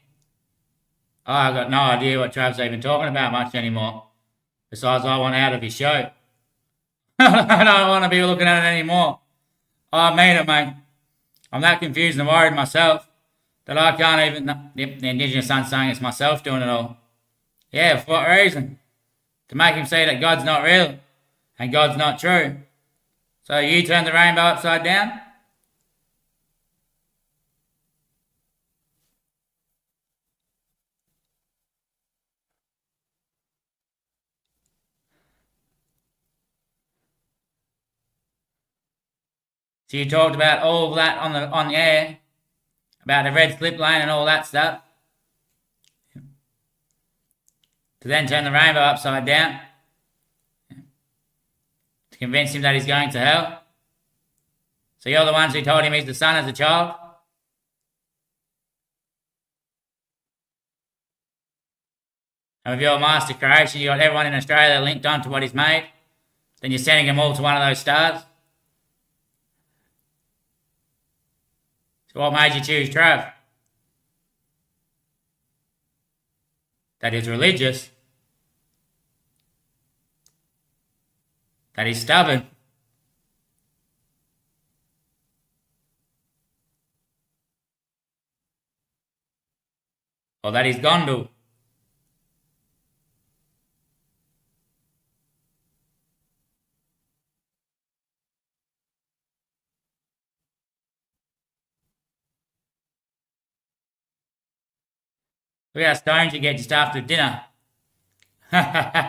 Oh, I've got no idea what Trav's even talking about much anymore. Besides, I want out of his show. I don't want to be looking at it anymore. I mean it, mate. I'm that confused and worried myself that I can't even... The Indigenous son's saying it's myself doing it all. Yeah, for what reason? To make him see that God's not real and God's not true. So you turn the rainbow upside down? So you talked about all that on the air, about the red slip lane and all that stuff, to then turn the rainbow upside down, to convince him that he's going to hell. So you're the ones who told him he's the son as a child? And with your master creation, you got everyone in Australia linked onto what he's made, then you're sending them all to one of those stars? So what made you choose Trav? That he's religious? That he's stubborn? Or that he's Gondu? Look how stoned you get just after dinner. I'm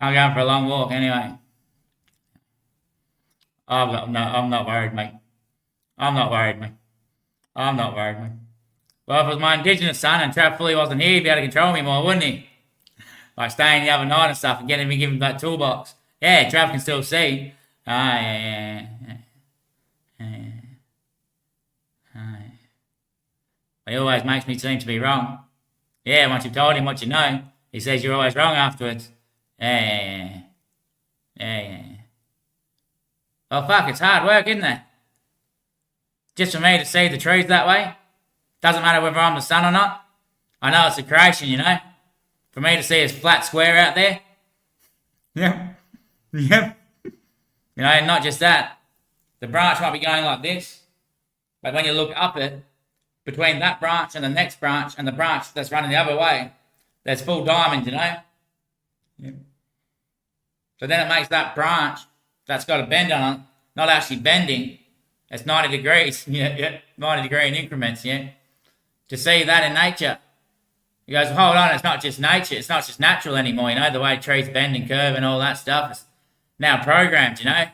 going for a long walk anyway. I'm not worried, mate. I'm not worried, mate. I'm not worried, mate. Well, if it was my Indigenous son and Trav fully wasn't here, he'd be able to control me more, wouldn't he? Like staying the other night and stuff and getting me given that toolbox. Yeah, Trav can still see. Yeah. He always makes me seem to be wrong. Yeah, once you've told him what you know, he says you're always wrong afterwards. Yeah. Well, fuck, it's hard work, isn't it? Just for me to see the truth that way. Doesn't matter whether I'm the son or not. I know it's a creation, you know. For me to see this flat square out there. Yep. You know, not just that. The branch might be going like this. But when you look up it, between that branch and the next branch and the branch that's running the other way, there's full diamonds, you know. Yeah. So then it makes that branch that's got a bend on it not actually bending. It's 90 degrees, 90 degree in increments, yeah. To see that in nature. He goes, hold on, it's not just nature, it's not just natural anymore, you know, the way trees bend and curve and all that stuff. It's now programmed, you know.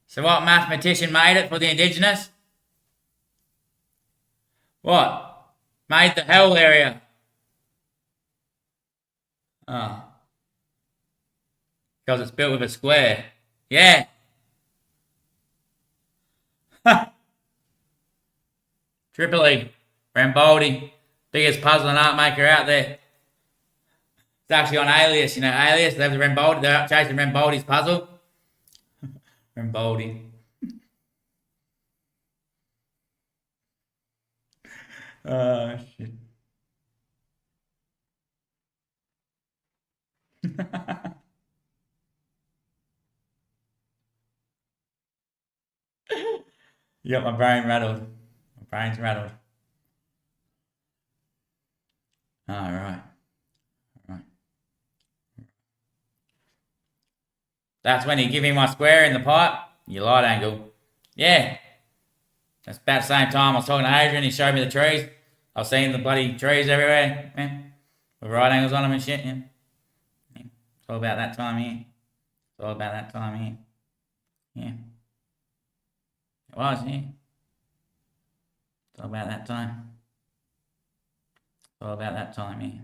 So what mathematician made it for the indigenous? What? Made the hell area. Oh. Because it's built with a square. Yeah. Tripoli. Rambaldi. Biggest puzzle and art maker out there. It's actually on Alias, you know, Alias, they have the Rambaldi, they're chasing Rambaldi's puzzle. Rambaldi. Oh, shit. You got my brain rattled. My brain's rattled. All right. That's when you give me my square in the pipe, your light angle. Yeah. That's about the same time I was talking to Adrian, he showed me the trees. I was seeing the bloody trees everywhere. Yeah. With right angles on them and shit, yeah. Yeah. It's all about that time here. It's all about that time here. Yeah. It was, yeah. It's all about that time. It's all about that time here.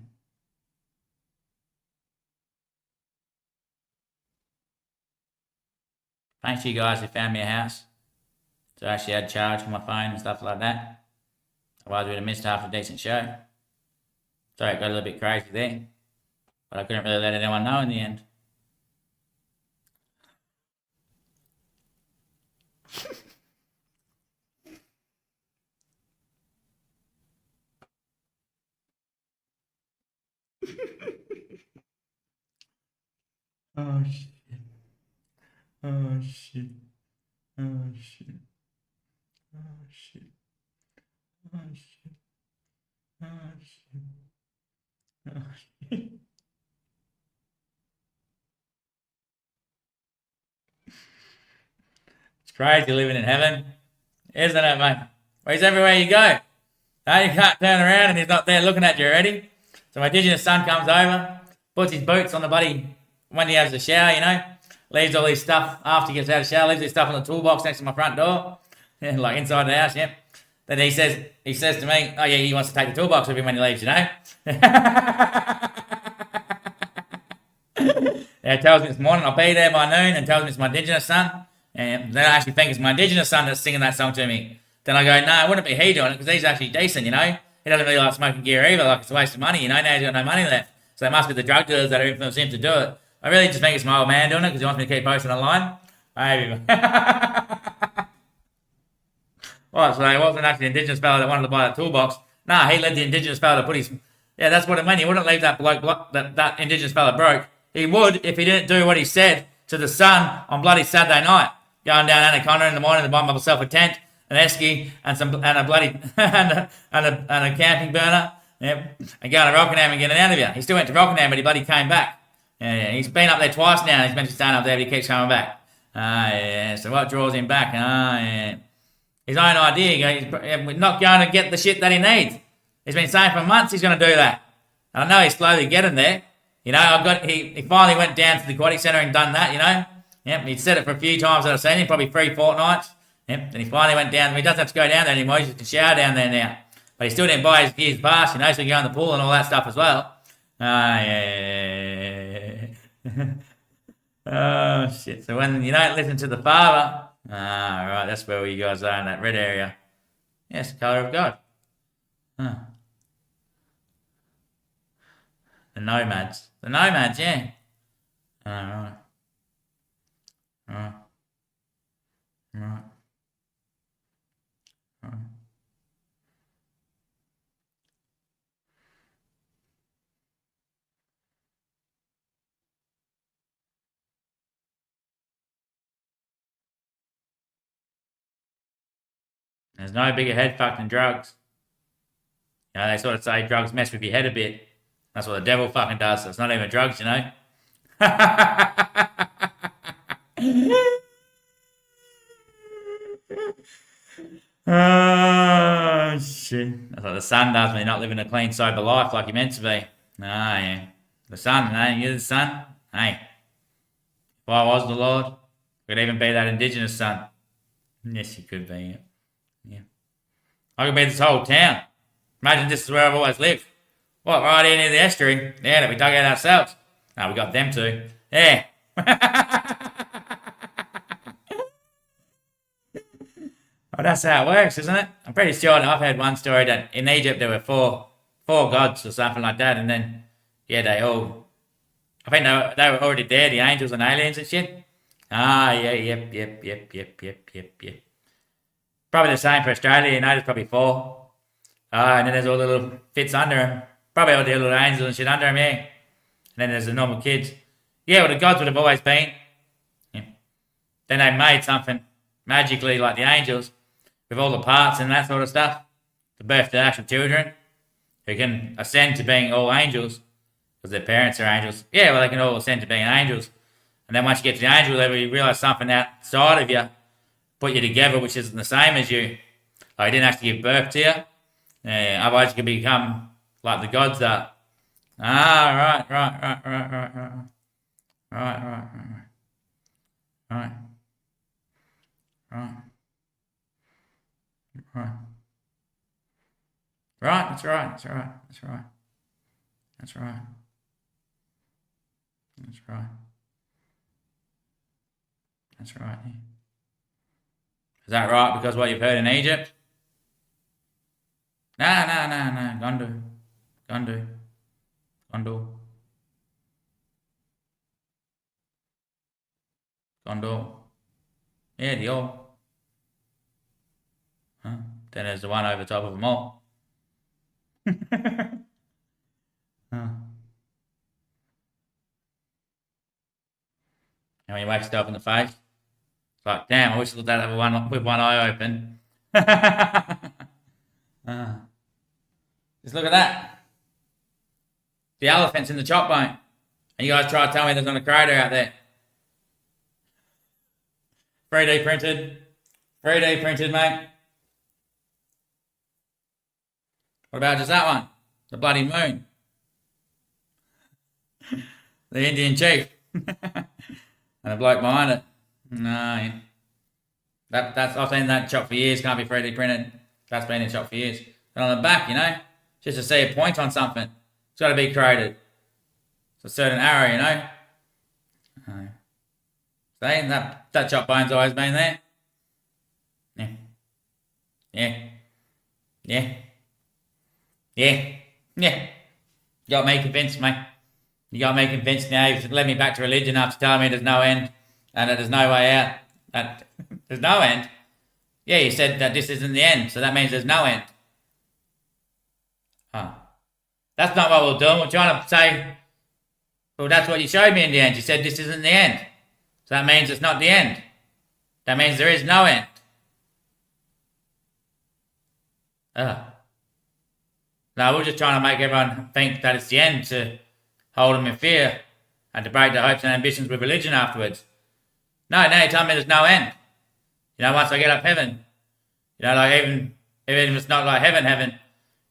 Thanks to you guys who found me a house. So I actually had charge for my phone and stuff like that. Otherwise, we'd have missed half a decent show. Sorry, it got a little bit crazy there. But I couldn't really let anyone know in the end. Oh, shit. Oh, shit. Oh, shit. Oh, shit. Oh, shit. Oh, shit. Oh, shit. It's crazy living in heaven, isn't it, mate? Well, he's everywhere you go. No, you can't turn around and he's not there looking at you already. So my Indigenous son comes over, puts his boots on the buddy when he has a shower, you know, leaves all his stuff after he gets out of the shower, leaves his stuff in the toolbox next to my front door, yeah, like inside the house, yeah. Then he says to me, oh yeah, he wants to take the toolbox with him when he leaves, you know. Yeah, tells me this morning I'll be there by noon and tells me it's my Indigenous son. And then I actually think it's my Indigenous son that's singing that song to me. Then I go, no, it wouldn't be he doing it because he's actually decent, you know. He doesn't really like smoking gear either, like it's a waste of money, you know. Now he's got no money left. So it must be the drug dealers that are influencing him to do it. I really just think it's my old man doing it because he wants me to keep posting online. Maybe. Well, so it wasn't actually the Indigenous fella that wanted to buy that toolbox. Nah, he led the Indigenous fella to put his... Yeah, that's what it meant. He wouldn't leave that bloke, that Indigenous fella broke. He would if he didn't do what he said to the sun on bloody Saturday night. Going down Anaconda in the morning to buy myself a tent, an esky, and a bloody and a camping burner. Yep. And going to Rockingham and getting out of here. He still went to Rockingham, but he bloody came back. Yeah. He's been up there twice now. He's meant to stay up there, but he keeps coming back. Yeah. So what draws him back? Yeah. His own idea. He's not going to get the shit that he needs. He's been saying for months he's going to do that. And I know he's slowly getting there. You know, he finally went down to the aquatic centre and done that, you know. Yep, he'd said it for a few times that I've seen him, probably 3 fortnights. Yep, then he finally went down. He doesn't have to go down there anymore. He just can shower down there now. But he still didn't buy his gears pass, you know, so he can go in the pool and all that stuff as well. Yeah. Oh, shit. So when you don't listen to the Father, right, that's where you guys are in that red area. Yes, the colour of God. Huh. The nomads. The nomads, yeah. Right. Right. Right. Right. There's no bigger head fuck than drugs. You know, they sort of say drugs mess with your head a bit. That's what the devil fucking does. So it's not even drugs, you know. Oh, shit. That's what the sun does when you're not living a clean, sober life like you're meant to be. Yeah. The sun, hey, you're the sun. Hey. If I was the Lord, Could even be that Indigenous son. Yes, you could be. Yeah. Yeah. I could be this whole town. Imagine this is where I've always lived. What, right here near the estuary? Yeah, that we dug out ourselves. No, we got them too. Yeah. Well, that's how it works, isn't it? I'm pretty sure that I've heard one story that in Egypt there were four gods or something like that, and then yeah, I think they were already there, the angels and aliens and shit. Ah, yeah, yep. Probably the same for Australia. You know, there's probably four. And then there's all the little fits under them. Probably all the little angels and shit under them, yeah. And then there's the normal kids. Yeah, well, the gods would have always been. Yeah. Then they made something magically like the angels with all the parts and that sort of stuff to birth the actual children who can ascend to being all angels because their parents are angels. Yeah, well, they can all ascend to being angels. And then once you get to the angel level, you realise something outside of you put you together which isn't the same as you. Like, he didn't have to give birth to you. Otherwise, you could become like the gods are. Ah, right. Right, that's right. Yeah. Is that right? Because what you've heard in Egypt? No. Gondu. Yeah, the all. Huh? Then there's the one over top of them all. Huh. And when you wake yourself in the face, it's like, damn, I wish I looked at that with one eye open. Just look at that. The elephant's in the chop bone. And you guys try to tell me there's not a crater out there. 3D printed, mate. What about just that one? The bloody moon. The Indian chief. And a bloke behind it. No. I've seen that shot for years, can't be 3D printed. That's been in shot for years. And on the back, you know, just to see a point on something, it's got to be created. It's a certain arrow, you know. See, that chop bone's always been there. Yeah. You got me convinced, mate. You got me convinced now. You've led me back to religion after telling me there's no end and that there's no way out. That there's no end. Yeah, you said that this isn't the end, so that means there's no end. That's not what we're doing. We're trying to say, well, that's what you showed me in the end. You said this isn't the end. So that means it's not the end. That means there is no end. No, we're just trying to make everyone think that it's the end to hold them in fear and to break their hopes and ambitions with religion afterwards. No, now you tell me there's no end. You know, once I get up heaven, you know, like even if it's not like heaven,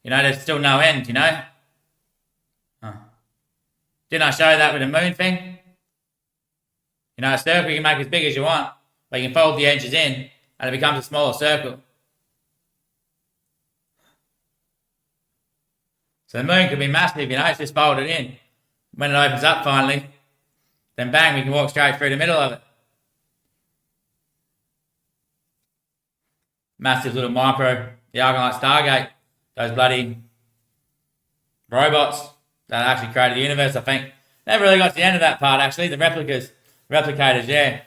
you know, there's still no end, you know? Didn't I show you that with the moon thing? You know, a circle you can make as big as you want, but you can fold the edges in and it becomes a smaller circle. So the moon could be massive, you know, it's just folded in. When it opens up finally, then bang, we can walk straight through the middle of it. Massive little micro, the Argonite Stargate, those bloody robots that actually created the universe, I think. Never really got to the end of that part, actually. The replicators, yeah. There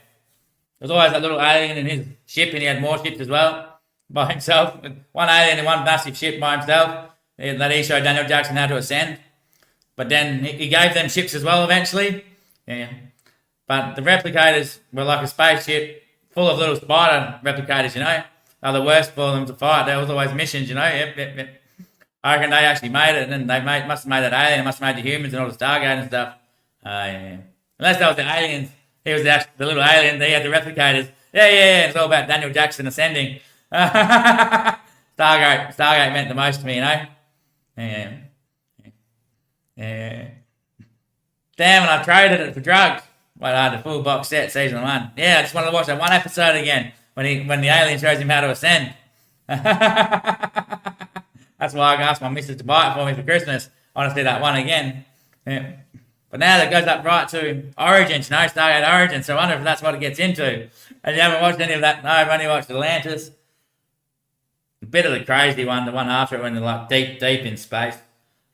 was always that little alien in his ship, and he had more ships as well by himself. One alien in one massive ship by himself that he showed Daniel Jackson how to ascend. But then he gave them ships as well eventually. Yeah. But the replicators were like a spaceship full of little spider replicators, you know. They're the worst for them to fight. There was always missions, you know. Yep. I reckon they actually made it, and then they must have made that alien, must have made the humans and all the Stargate and stuff. Yeah. Unless that was the aliens. He was the little alien, they had the replicators. Yeah. It's all about Daniel Jackson ascending. Stargate meant the most to me, you know. Yeah. Damn, and I traded it for drugs. But the full box set, season 1. Yeah, I just wanted to watch that one episode again when the alien shows him how to ascend. That's why I asked my missus to buy it for me for Christmas. I want to see that one again. Yeah. But now that goes up right to Origins, Stargate Origins. So I wonder if that's what it gets into. And you haven't watched any of that? No, I've only watched Atlantis. A bit of the crazy one, the one after it when they're like deep in space.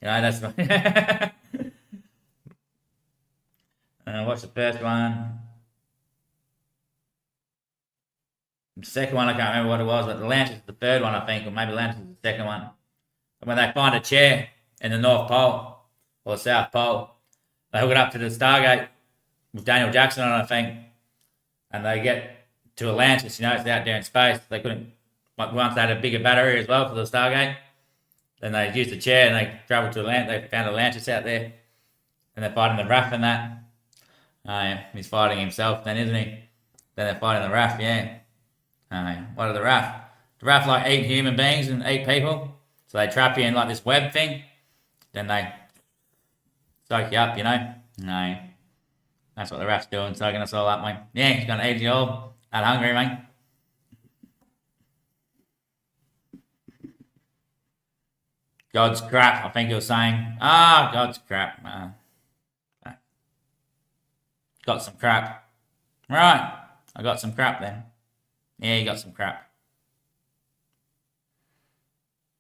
That's what's the first one? The second one, I can't remember what it was, but Atlantis is the third one, I think, or maybe Atlantis is the second one. When they find a chair in the North Pole or the South Pole, they hook it up to the Stargate with Daniel Jackson on it, I think, and they get to Atlantis. It's out there in space. They couldn't. Once they had a bigger battery as well for the Stargate, then they used the chair and they travelled to Atlantis. They found Atlantis out there, and they're fighting the Wrath and that. He's fighting himself then, isn't he? Then they're fighting the Wrath, yeah. What are the Wrath? The Wrath like eat human beings and eat people. So they trap you in like this web thing. Then they soak you up, No. That's what the Wrath's doing, soaking us all up, mate. Yeah, he's going to eat you all. Not hungry, mate. God's crap, I think he was saying. God's crap. Got some crap. Right. I got some crap then. Yeah, you got some crap.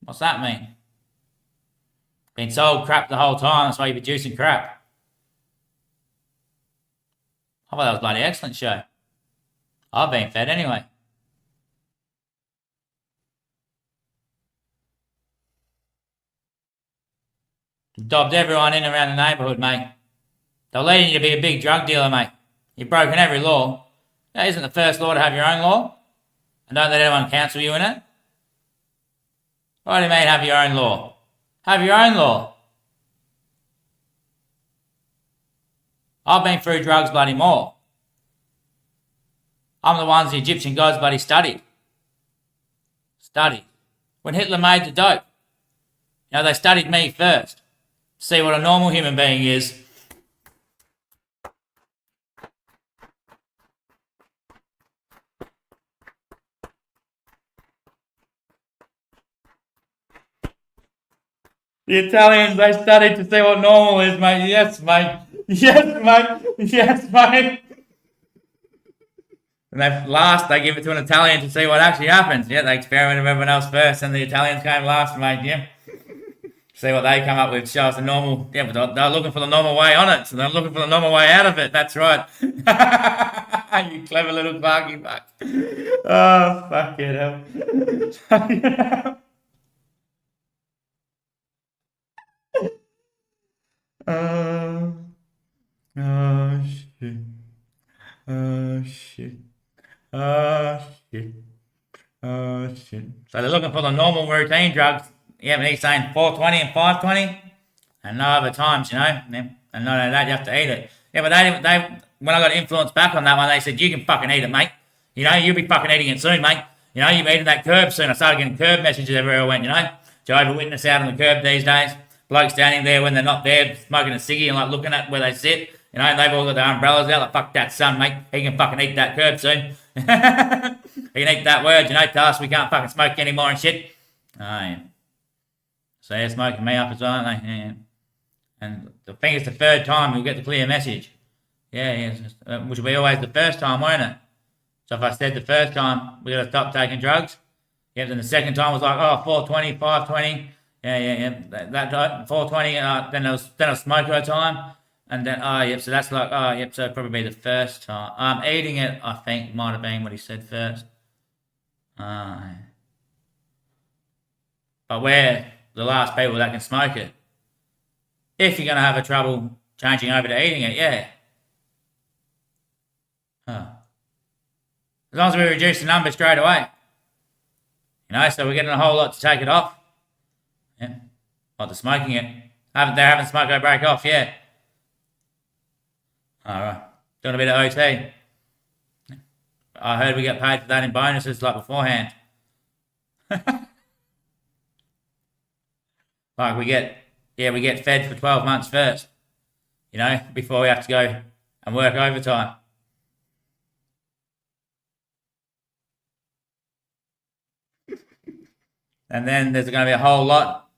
What's that mean? Been sold crap the whole time, that's why you're producing crap. I thought that was a bloody excellent show. I've been fed anyway. Dobbed everyone in around the neighbourhood, mate. They're leading you to be a big drug dealer, mate. You've broken every law. That isn't the first law to have your own law. And don't let anyone counsel you in it. What do you mean have your own law? Have your own law. I've been through drugs bloody more. I'm the ones the Egyptian gods bloody studied. When Hitler made the dope, they studied me first. See what a normal human being is. The Italians, they studied to see what normal is, mate. Yes, mate. Yes, mate. Yes, mate. And they give it to an Italian to see what actually happens. Yeah, they experimented with everyone else first, and the Italians came last, mate. Yeah. See what they come up with. Show us the normal. Yeah, but they're looking for the normal way on it, so they're looking for the normal way out of it. That's right. You clever little barky fuck. Oh, fuck it hell. Oh shit. Oh shit. Oh shit. Oh shit. So they're looking for the normal routine drugs. Yeah, but he's saying 420 and 520 and no other times, And not only that, you have to eat it. Yeah, but they when I got influenced back on that one, they said, you can fucking eat it, mate. You'll be fucking eating it soon, mate. You'll be eating that curb soon. I started getting curb messages everywhere I went, Jehovah's Witness out on the curb these days. Blokes standing there when they're not there, smoking a ciggy and like looking at where they sit. They've all got their umbrellas out. Like, fuck that son, mate. He can fucking eat that curb soon. He can eat that word, tell us we can't fucking smoke anymore and shit. Oh, yeah. So they're smoking me up as well, aren't they? Yeah. And I think it's the third time we'll get the clear message. Yeah, which will be always the first time, won't it? So if I said the first time, we got to stop taking drugs. Yeah, then the second time was like, 420, 520. Yeah. That 420, then it was smoker time. And then, so that's like, so probably the first time. Eating it, I think, might have been what he said first. But we're the last people that can smoke it. If you're going to have a trouble changing over to eating it, yeah. As long as we reduce the number straight away. So we're getting a whole lot to take it off. Yeah. Like the smoking it. They're having smoko break off, yeah. Alright. Doing a bit of OT. I heard we get paid for that in bonuses like beforehand. Like we get fed for 12 months first. Before we have to go and work overtime. And then there's going to be a whole lot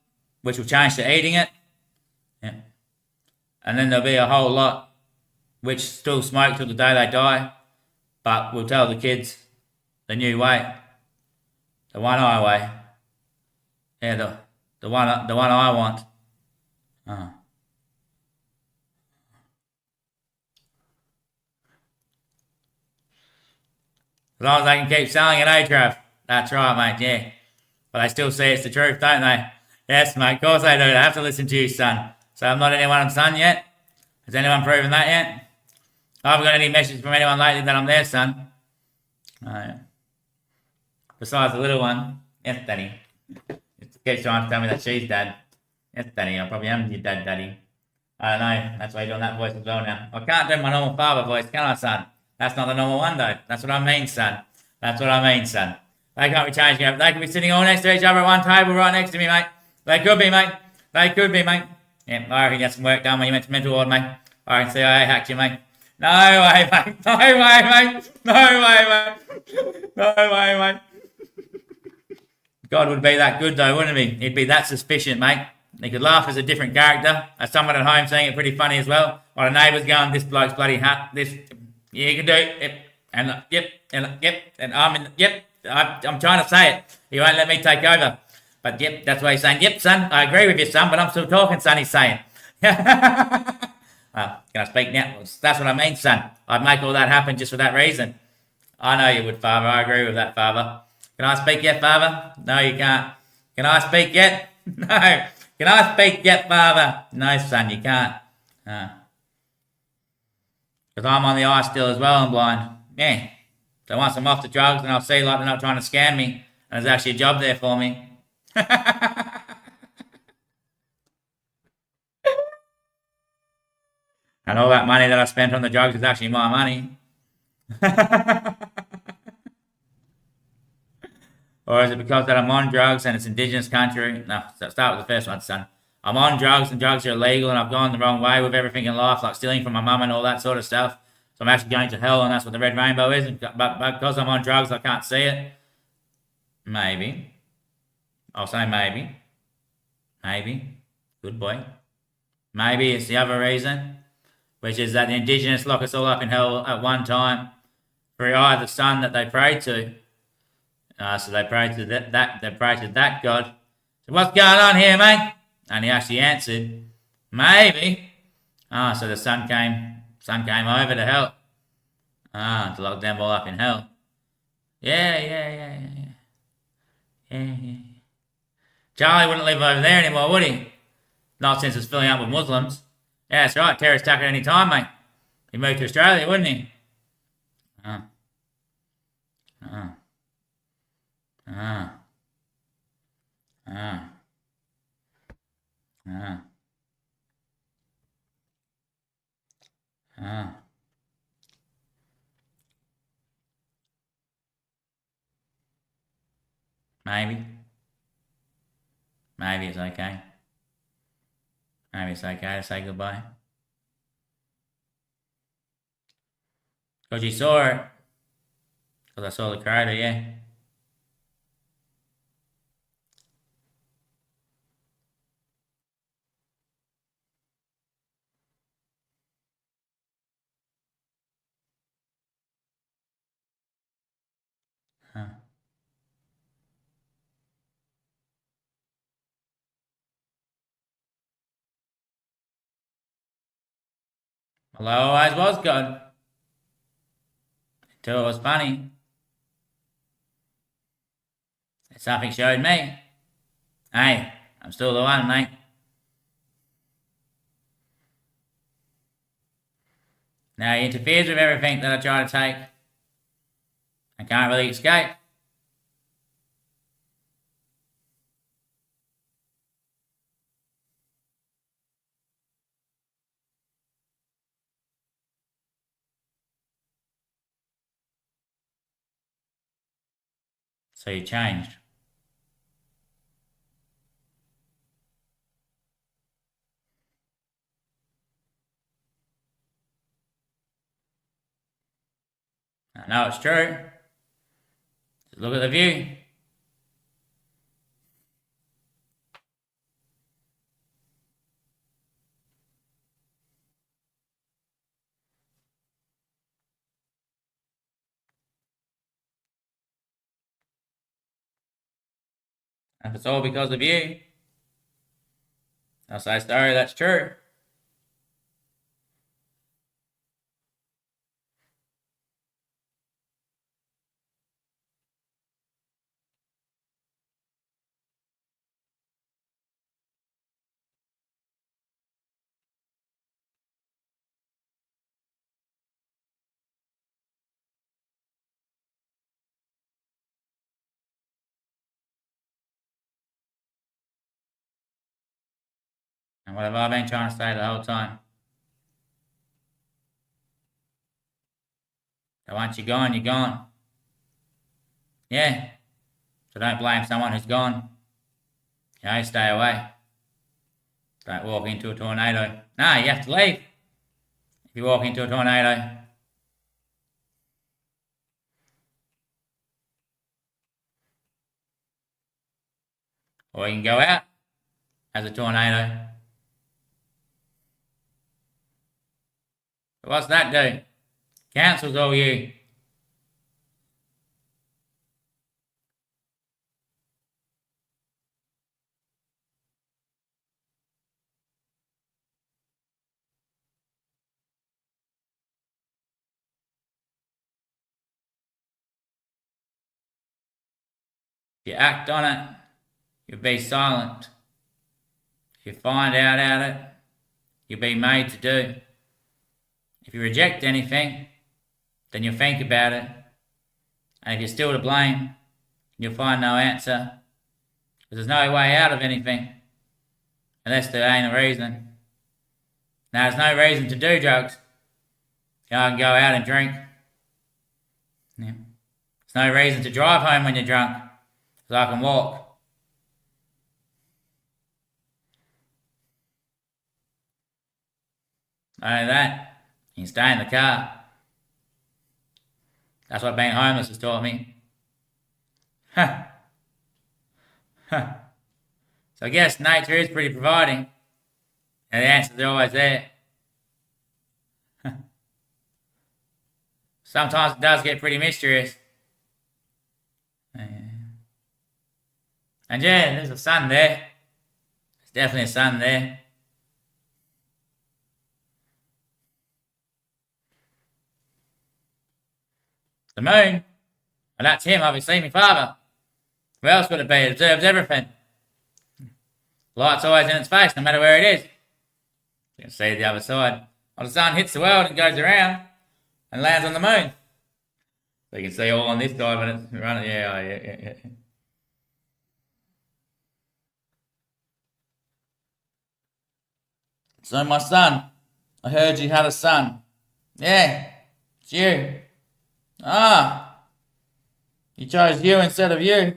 which will change to eating it. Yeah. And then there'll be a whole lot which still smoke till the day they die, but we'll tell the kids the new way, the one I way. Yeah, the one I want. Oh. As long as they can keep selling it, Trav? That's right, mate, yeah. But they still see it's the truth, don't they? Yes, mate, of course they do. They have to listen to you, son. So I'm not anyone's son yet? Has anyone proven that yet? I haven't got any message from anyone lately that I'm their son. No. Besides the little one. Yes, Daddy. It keeps trying to tell me that she's dad. Yes, Daddy, I probably am your dad, Daddy. I don't know. That's why you're doing that voice as well now. I can't do my normal father voice, can I, son? That's not the normal one, though. That's what I mean, son. That's what I mean, son. They can't be changing up. They could be sitting all next to each other at one table right next to me, mate. They could be, mate. They could be, mate. Yeah, I reckon you got some work done when you went to mental ward, mate. I reckon CIA hacked you, mate. No way, mate. No way, mate. No way, mate. No way, mate. God would be that good, though, wouldn't he? He'd be that suspicious, mate. He could laugh as a different character, as someone at home saying it pretty funny as well. While the neighbours going, this bloke's bloody hat. This, yeah, you can do it. And yep, and yep, and yep. I'm trying to say it. He won't let me take over. But yep, that's why he's saying, yep, son, I agree with you, son, but I'm still talking, son, he's saying. Can I speak now? That's what I mean, son. I'd make all that happen just for that reason. I know you would, Father. I agree with that, Father. Can I speak yet, Father? No, you can't. Can I speak yet? No. Can I speak yet, Father? No, son, you can't. Because I'm on the eye still as well and blind. Yeah. So once I'm off the drugs and I'll see like they're not trying to scam me, and there's actually a job there for me. And all that money that I spent on the drugs is actually my money. Or is it because that I'm on drugs and it's indigenous country? No, start with the first one, son. I'm on drugs and drugs are illegal and I've gone the wrong way with everything in life, like stealing from my mum and all that sort of stuff. So I'm actually going to hell and that's what the red rainbow is. But because I'm on drugs, I can't see it. Maybe. I'll say maybe. Maybe. Good boy. Maybe it's the other reason, which is that the indigenous lock us all up in hell at one time for either sun that they prayed to. So they prayed to that God. So what's going on here, mate? And he actually answered, maybe. So the sun came over to help. To lock them all up in hell. Yeah. Charlie wouldn't live over there anymore, would he? Not since it's filling up with Muslims. Yeah, that's right. Terrorist attack at any time, mate. He moved to Australia, wouldn't he? Maybe. Maybe it's okay. Maybe it's okay to say goodbye. Because you saw it. Because I saw the crater, yeah. Well, I always was good. Until it was funny. Something showed me. Hey, I'm still the one, mate. Now he interferes with everything that I try to take. I can't really escape. So you changed. I know it's true. Just look at the view. If it's all because of you, I'll say sorry, that's true. And what have I been trying to say the whole time? So once you're gone, you're gone. Yeah. So don't blame someone who's gone. You know, stay away. Don't walk into a tornado. No, you have to leave. If you walk into a tornado. Or you can go out as a tornado. But what's that do? Cancels all you. If you act on it, you'll be silent. If you find out about it, you'll be made to do. If you reject anything, then you'll think about it. And if you're still to blame, you'll find no answer. Because there's no way out of anything. Unless there ain't a reason. Now, there's no reason to do drugs. You know, I can go out and drink. Yeah. There's no reason to drive home when you're drunk. Because I can walk. Only that, you can stay in the car. That's what being homeless has taught me. Huh. Huh. So I guess nature is pretty providing. And the answers are always there. Huh. Sometimes it does get pretty mysterious. And yeah, there's a sun there. There's definitely a sun there. The moon? And that's him, obviously, my father. Who else would it be? It observes everything. Light's always in its face, no matter where it is. You can see the other side. Well, the sun hits the world and goes around and lands on the moon. So you can see all on this side when it's running. Yeah. So my son, I heard you had a son. Yeah, it's you. Ah, you chose you instead of you.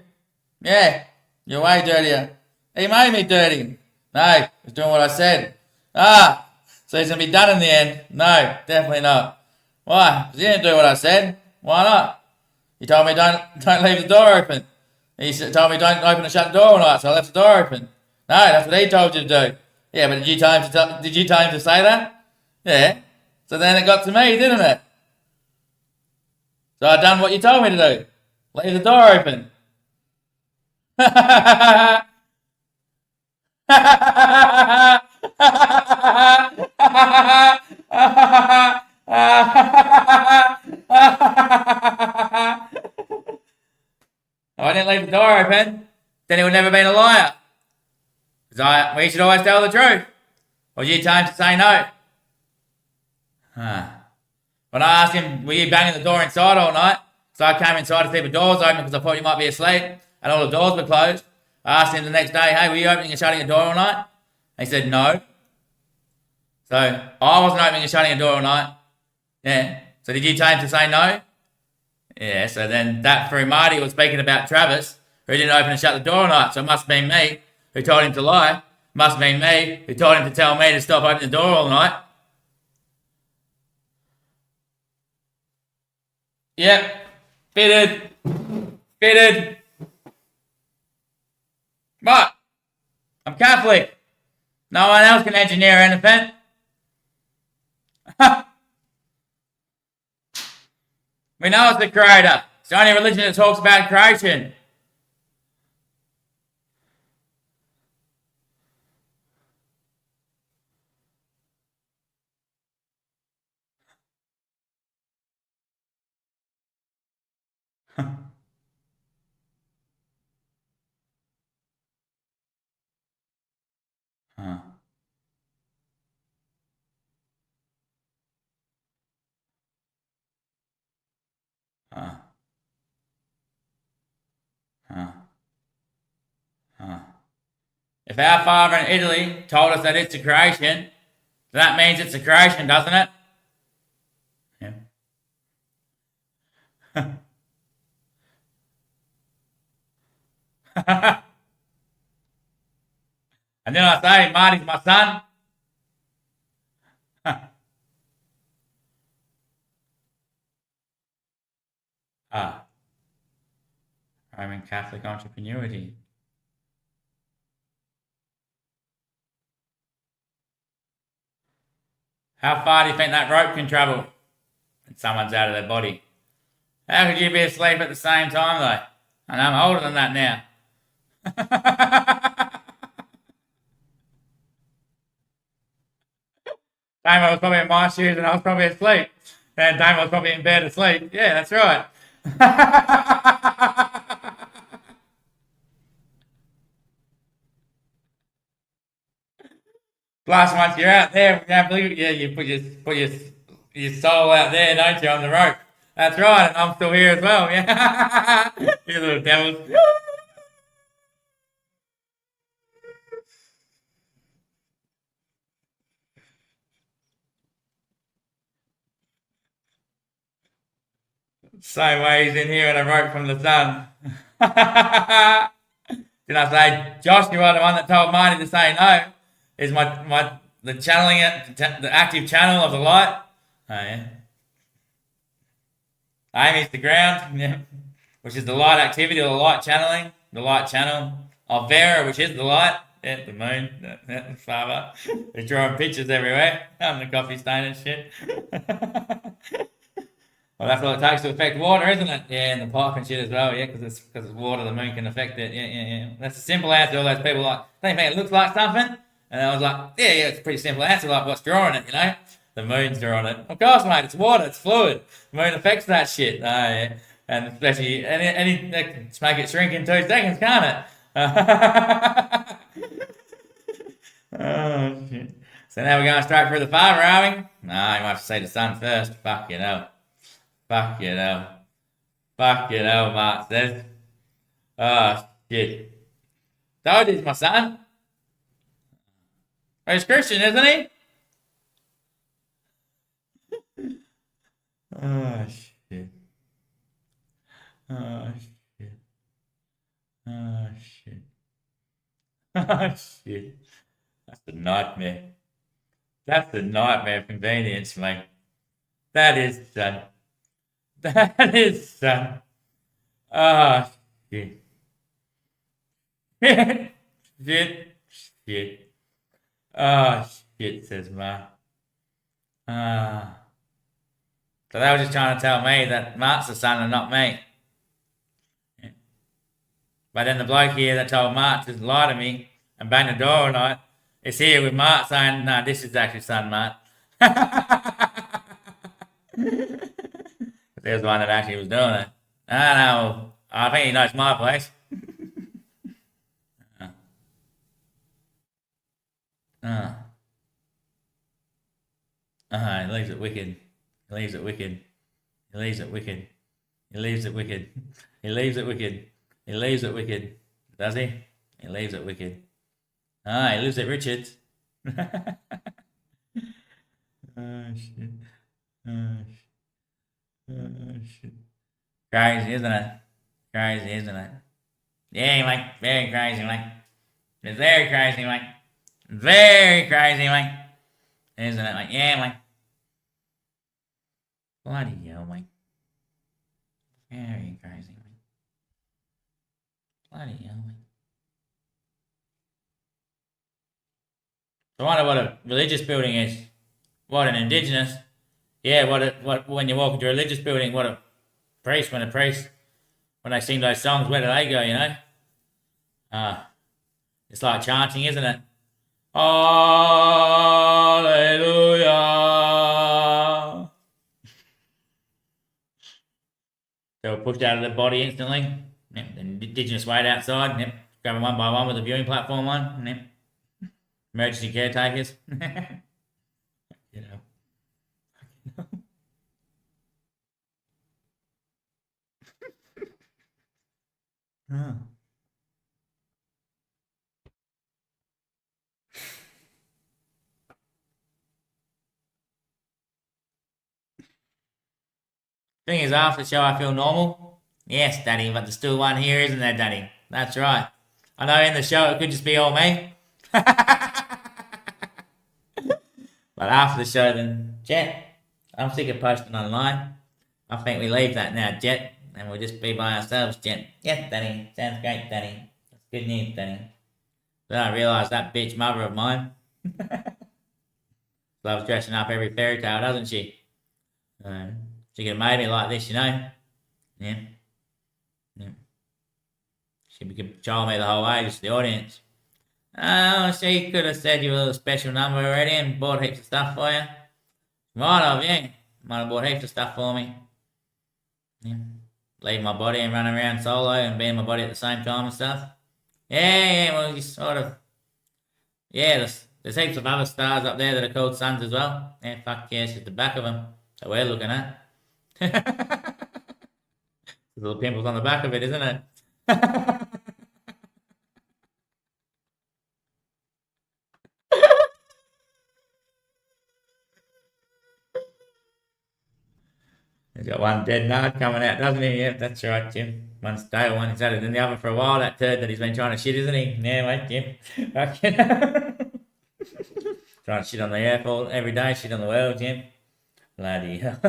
Yeah, you're way dirtier. He made me dirty. No, he was doing what I said. Ah, so he's going to be done in the end. No, definitely not. Why? Because he didn't do what I said. Why not? He told me don't leave the door open. He told me don't open and shut the door all night, so I left the door open. No, that's what he told you to do. Yeah, but did you tell him to say that? Yeah. So then it got to me, didn't it? So I done what you told me to do. Leave the door open. If I didn't leave the door open, then he would never been a liar. Because we should always tell the truth. Or did you tell him to say no? When I asked him, were you banging the door inside all night? So I came inside to see the doors open because I thought you might be asleep. And all the doors were closed. I asked him the next day, hey, were you opening and shutting a door all night? And he said, no. So I wasn't opening and shutting a door all night. Yeah. So did you tell him to say no? Yeah, so then that through Marty was speaking about Travis, who didn't open and shut the door all night. So it must have been me who told him to lie. Must have been me who told him to tell me to stop opening the door all night. Yep. Fitted. Fitted. But I'm Catholic. No one else can engineer anything. We know it's the creator. It's the only religion that talks about creation. Huh. Huh. Huh. Huh. If our father in Italy told us that it's a creation, that means it's a creation, doesn't it? Yeah. And then I say, Marty's my son. Ah, Roman Catholic entrepreneurity. How far do you think that rope can travel? And someone's out of their body. How could you be asleep at the same time, though? And I'm older than that now. Damo was probably in my shoes and I was probably asleep. And Damo was probably in bed asleep. Yeah, that's right. Plus, once you're out there, you put your soul out there, don't you, on the rope? That's right, and I'm still here as well. Yeah, you little devils. Same way he's in here and I wrote from the sun. Did I say Josh? You are the one that told Marty to say no. Is the channeling it, the active channel of the light? Oh yeah. Amy's the ground, yeah, which is the light activity or the light channeling, the light channel of Vera, which is the light. Yeah, the moon, father. They're drawing pictures everywhere on the coffee stain and shit. Well, that's what it takes to affect water, isn't it? Yeah, and the pipe and shit as well. Yeah, because it's water, the moon can affect it. Yeah. That's a simple answer. All those people like, they think it looks like something, and I was like, yeah, it's a pretty simple answer. Like, what's drawing it? You know, the moon's drawing it. Of course, mate. It's water. It's fluid. The moon affects that shit. Oh, yeah. And especially they can just make it shrink in 2 seconds, can't it? Oh shit. So now we're going straight for the father, are we? No, you might have to say the son first. Fuck you know. Fuck you know. Fuck you know, Mark says. Oh, shit. Told you he's my son. He's Christian, isn't he? Oh, shit. Oh, shit. Oh, shit. Oh, shit. That's a nightmare. That's a nightmare of convenience, mate. That is, son. That is, son. Oh, shit. Shit. Oh, shit, says Ma. Ah. So they were just trying to tell me that Mark's the son and not me. But then the bloke here that told Mark to lie to me and bang the door all night is here with Mark saying, no, this is actually son, Mark. There's one that actually was doing it. I know. I think he knows my place. He leaves it wicked. He leaves it wicked. He leaves it wicked. He leaves it wicked. He leaves it wicked. He leaves it wicked. Does he? He leaves it wicked. He lives at Richards. Oh shit. Oh shit. Oh shit. Crazy, isn't it? Crazy, isn't it? Yeah, mate. Very crazy, mate. It's very crazy, mate. Very crazy, mate. Isn't it, mate? Yeah, mate. Bloody hell, mate. Very crazy, mate. Bloody hell, mate. I wonder what a religious building is. What an indigenous. Yeah, what when you walk into a religious building, what a priest, when they sing those songs, where do they go, you know? It's like chanting, isn't it? Hallelujah. They were pushed out of the body instantly. Yep. The indigenous wait outside. Yep. Grabbing one by one with the viewing platform on. Yep. Emergency caretakers. You know. Oh. Thing is, after the show, I feel normal. Yes, Danny, but there's still one here, isn't there, Danny? That's right. I know in the show it could just be all me. But after the show, then, Jet, I'm sick of posting online. I think we leave that now, Jet, and we'll just be by ourselves, Jet. Yes, Danny. Sounds great, Danny. That's good news, Danny. Then I realised that bitch mother of mine loves dressing up every fairy tale, doesn't she? She could have made me like this, you know? Yeah. She could control me the whole way, just the audience. Oh, she could have said you were a special number already and bought heaps of stuff for you. Might have, yeah. Might have bought heaps of stuff for me. Yeah. Leave my body and run around solo and be in my body at the same time and stuff. Yeah, well, you sort of... Yeah, there's heaps of other stars up there that are called suns as well. Yeah, fuck yeah, it's just the back of them that we're looking at. Little pimples on the back of it, isn't it? He's got one dead nard coming out, doesn't he? Yeah, that's right, Jim. One stale one. He's had it in the oven for a while, that turd that he's been trying to shit, isn't he? Yeah, mate, Jim. Trying to shit on the earth every day, shit on the world, Jim. Bloody hell.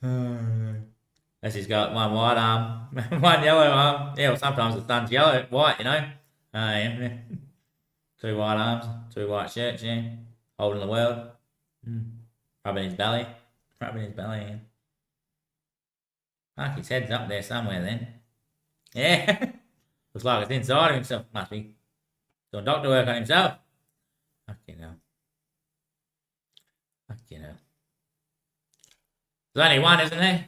Unless he's got one white arm, one yellow arm. Yeah, well, sometimes the sun's white, you know. Yeah. Two white arms, two white shirts, yeah. Holding the world. Rubbing his belly. Yeah. Fuck, his head's up there somewhere then. Yeah. Looks like it's inside of himself. Must be doing doctor work on himself. Fucking hell. There's only one, isn't there?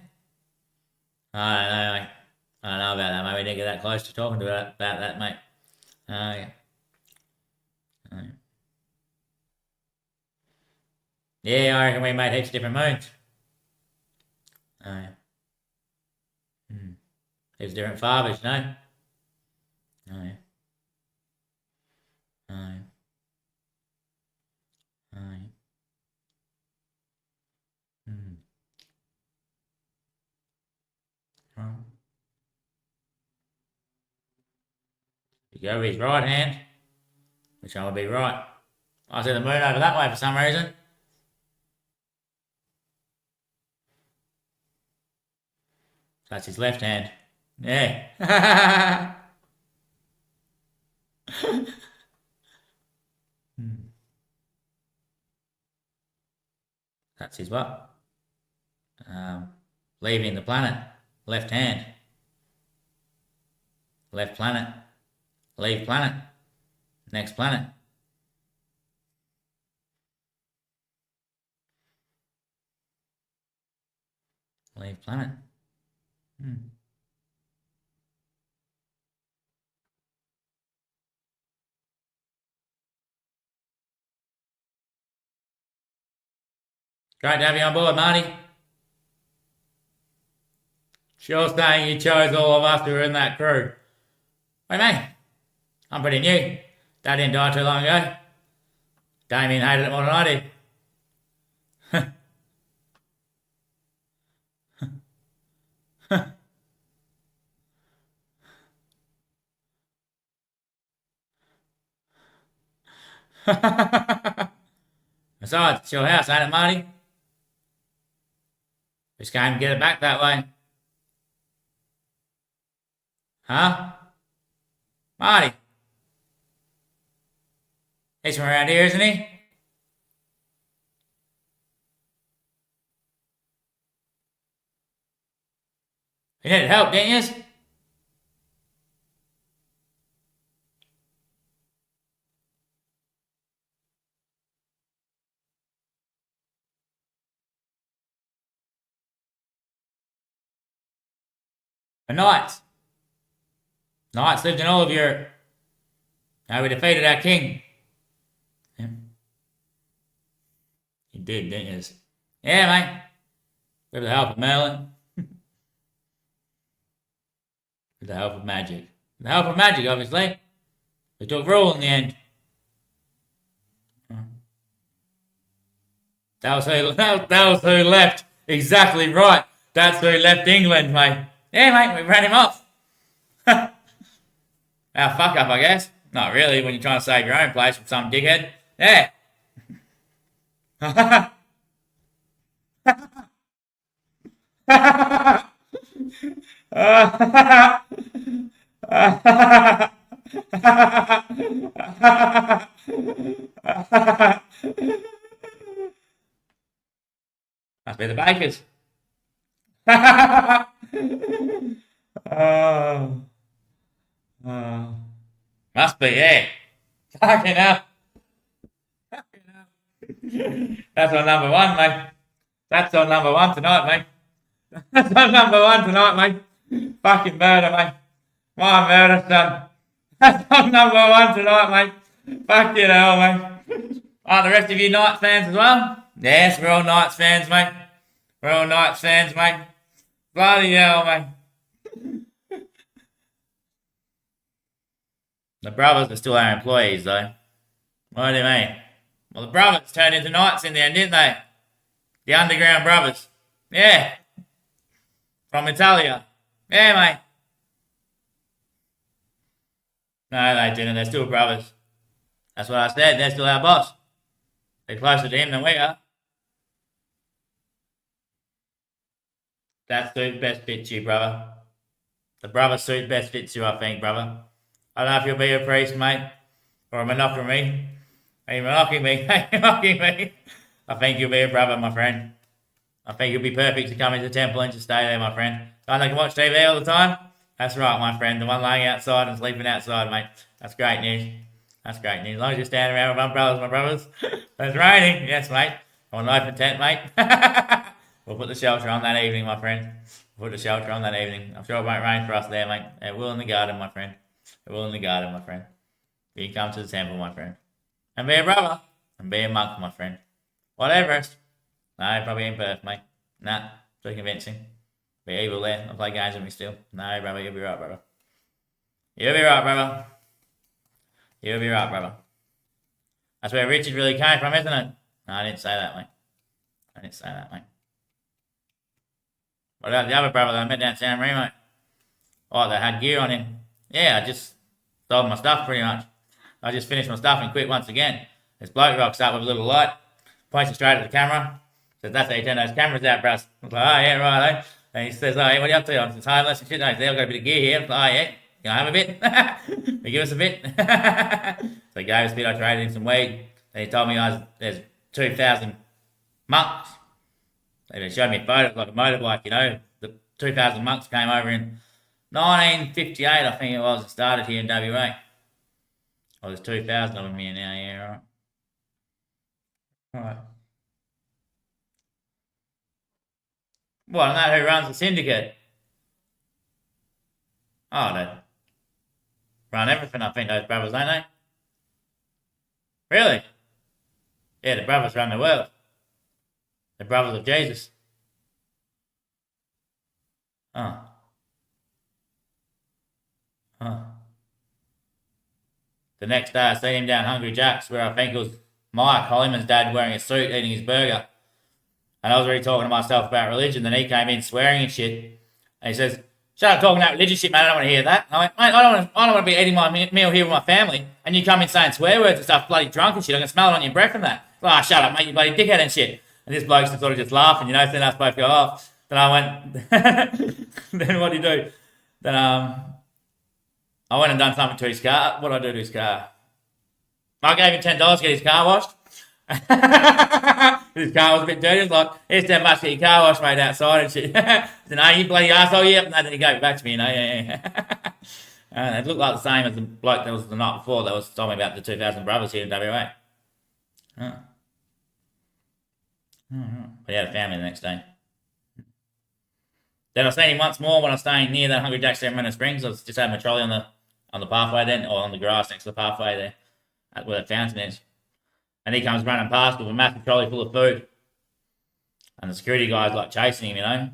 I don't know, mate. I don't know about that, mate. We didn't get that close to talking about that, mate. Yeah. Yeah, I reckon we made heaps of different moons. Heaps of different fathers, you know? You go with his right hand, which one would be right? I see the moon over that way for some reason. That's his left hand. Yeah. That's his what? Leaving the planet. Left hand. Left planet. Leave planet. Next planet. Leave planet. Great to have you on board, Marty. Sure saying you chose all of us who were in that crew. Wait, mate. I'm pretty new. Dad didn't die too long ago. Damien hated it more than I did. inside. It's your house, ain't it, Marty? Just came and get it back that way. Huh? Marty? He's from around here, isn't he? You needed help, didn't you? The Knights. Knights lived in all of Europe. Now we defeated our king. Yeah. You did, didn't you? Yeah, mate. With the help of Merlin. With the help of magic. With the help of magic, obviously. We took rule in the end. That was who left. Exactly right. That's who left England, mate. Yeah, mate, we ran him off. Our fuck up, I guess. Not really, when you're trying to save your own place from some dickhead. Yeah. Must be the bakers. Must be, yeah. Fucking hell. That's on number one, mate. That's on number one tonight, mate. That's on number one tonight, mate. Fucking murder, mate. My murder, son. That's on number one tonight, mate. Fucking hell, mate. Aren't the rest of you Knights fans as well? Yes, we're all Knights fans, mate. We're all Knights fans, mate. Bloody hell, mate. The brothers are still our employees, though. What do you mean? Well, the brothers turned into Knights in the end, didn't they? The Underground Brothers. Yeah. From Italia. Yeah, mate. No, they didn't. They're still brothers. That's what I said. They're still our boss. They're closer to him than we are. That suit best fits you, brother. The brother suit best fits you, I think, brother. I don't know if you'll be a priest, mate, or a monarchy. Are you mocking me? Are you mocking me? I think you'll be a brother, my friend. I think you'll be perfect to come into the temple and just stay there, my friend. Don't they can watch TV all the time? That's right, my friend. The one laying outside and sleeping outside, mate. That's great news. That's great news. As long as you stand around with umbrellas, my brothers. It's raining. Yes, mate. I want an open tent, mate. We'll put the shelter on that evening, my friend. We'll put the shelter on that evening. I'm sure it won't rain for us there, mate. It will in the garden, my friend. It will in the garden, my friend. You come to the temple, my friend. And be a brother. And be a monk, my friend. What Everest? No, probably in Perth, mate. Nah, too convincing. Be evil there. I'll play games with me still. No, brother, you'll be right, brother. You'll be right, brother. You'll be right, brother. That's where Richard really came from, isn't it? No, I didn't say that, mate. I didn't say that, mate. What about the other brother that I met down San Marino, mate? Oh, that had gear on him. Yeah, I just sold my stuff pretty much. I just finished my stuff and quit once again. This bloke rocks up with a little light, points it straight at the camera, says, "That's how you turn those cameras out, bros." I was like, "Oh, yeah, right, eh?" And he says, "Oh, yeah, what are you up to?" I'm just homeless and shit. No, I've got a bit of gear here. I'm like, "Oh, yeah, can I have a bit?" They give us a bit. So he gave us a bit. I traded him some weed. And he told me there's 2,000 monks. They showed me a photo of like a motorbike, you know. The 2,000 monks came over in 1958, I think it was, and started here in WA. Oh, there's 2,000 of them here now, yeah, right. Alright. What, and that who runs the syndicate? Oh, they run everything, I think, those brothers, don't they? Really? Yeah, the brothers run the world. The brothers of Jesus. Oh. Oh. The next day I seen him down Hungry Jack's where I think it was Mike Hollyman's dad wearing a suit eating his burger. And I was already talking to myself about religion. Then he came in swearing and shit. And he says, "Shut up talking about religious shit, man. I don't want to hear that." And I went, "Mate, I don't want to be eating my meal here with my family. And you come in saying swear words and stuff, bloody drunk and shit. I can smell it on your breath and that." oh, shut up, mate, you bloody dickhead and shit. And this bloke's sort of just laughing, you know, then us both go off. Then I went, then what do you do? Then I went and done something to his car. What did I do to his car? I gave him $10 to get his car washed. His car was a bit dirty. It's like, here's $10 to get your car washed, mate, outside and shit. Said, no, you bloody arsehole, yep. And then he gave it back to me, you know, yeah. It looked like the same as the bloke that was the night before that was telling me about the 2,000 brothers here in WA. Oh. But he had a family the next day. Then I seen him once more when I was staying near that Hungry Jack's Sacramento Springs. I was just having my trolley on the pathway then, or on the grass next to the pathway there, where the fountain is. And he comes running past with a massive trolley full of food. And the security guy's like chasing him, you know.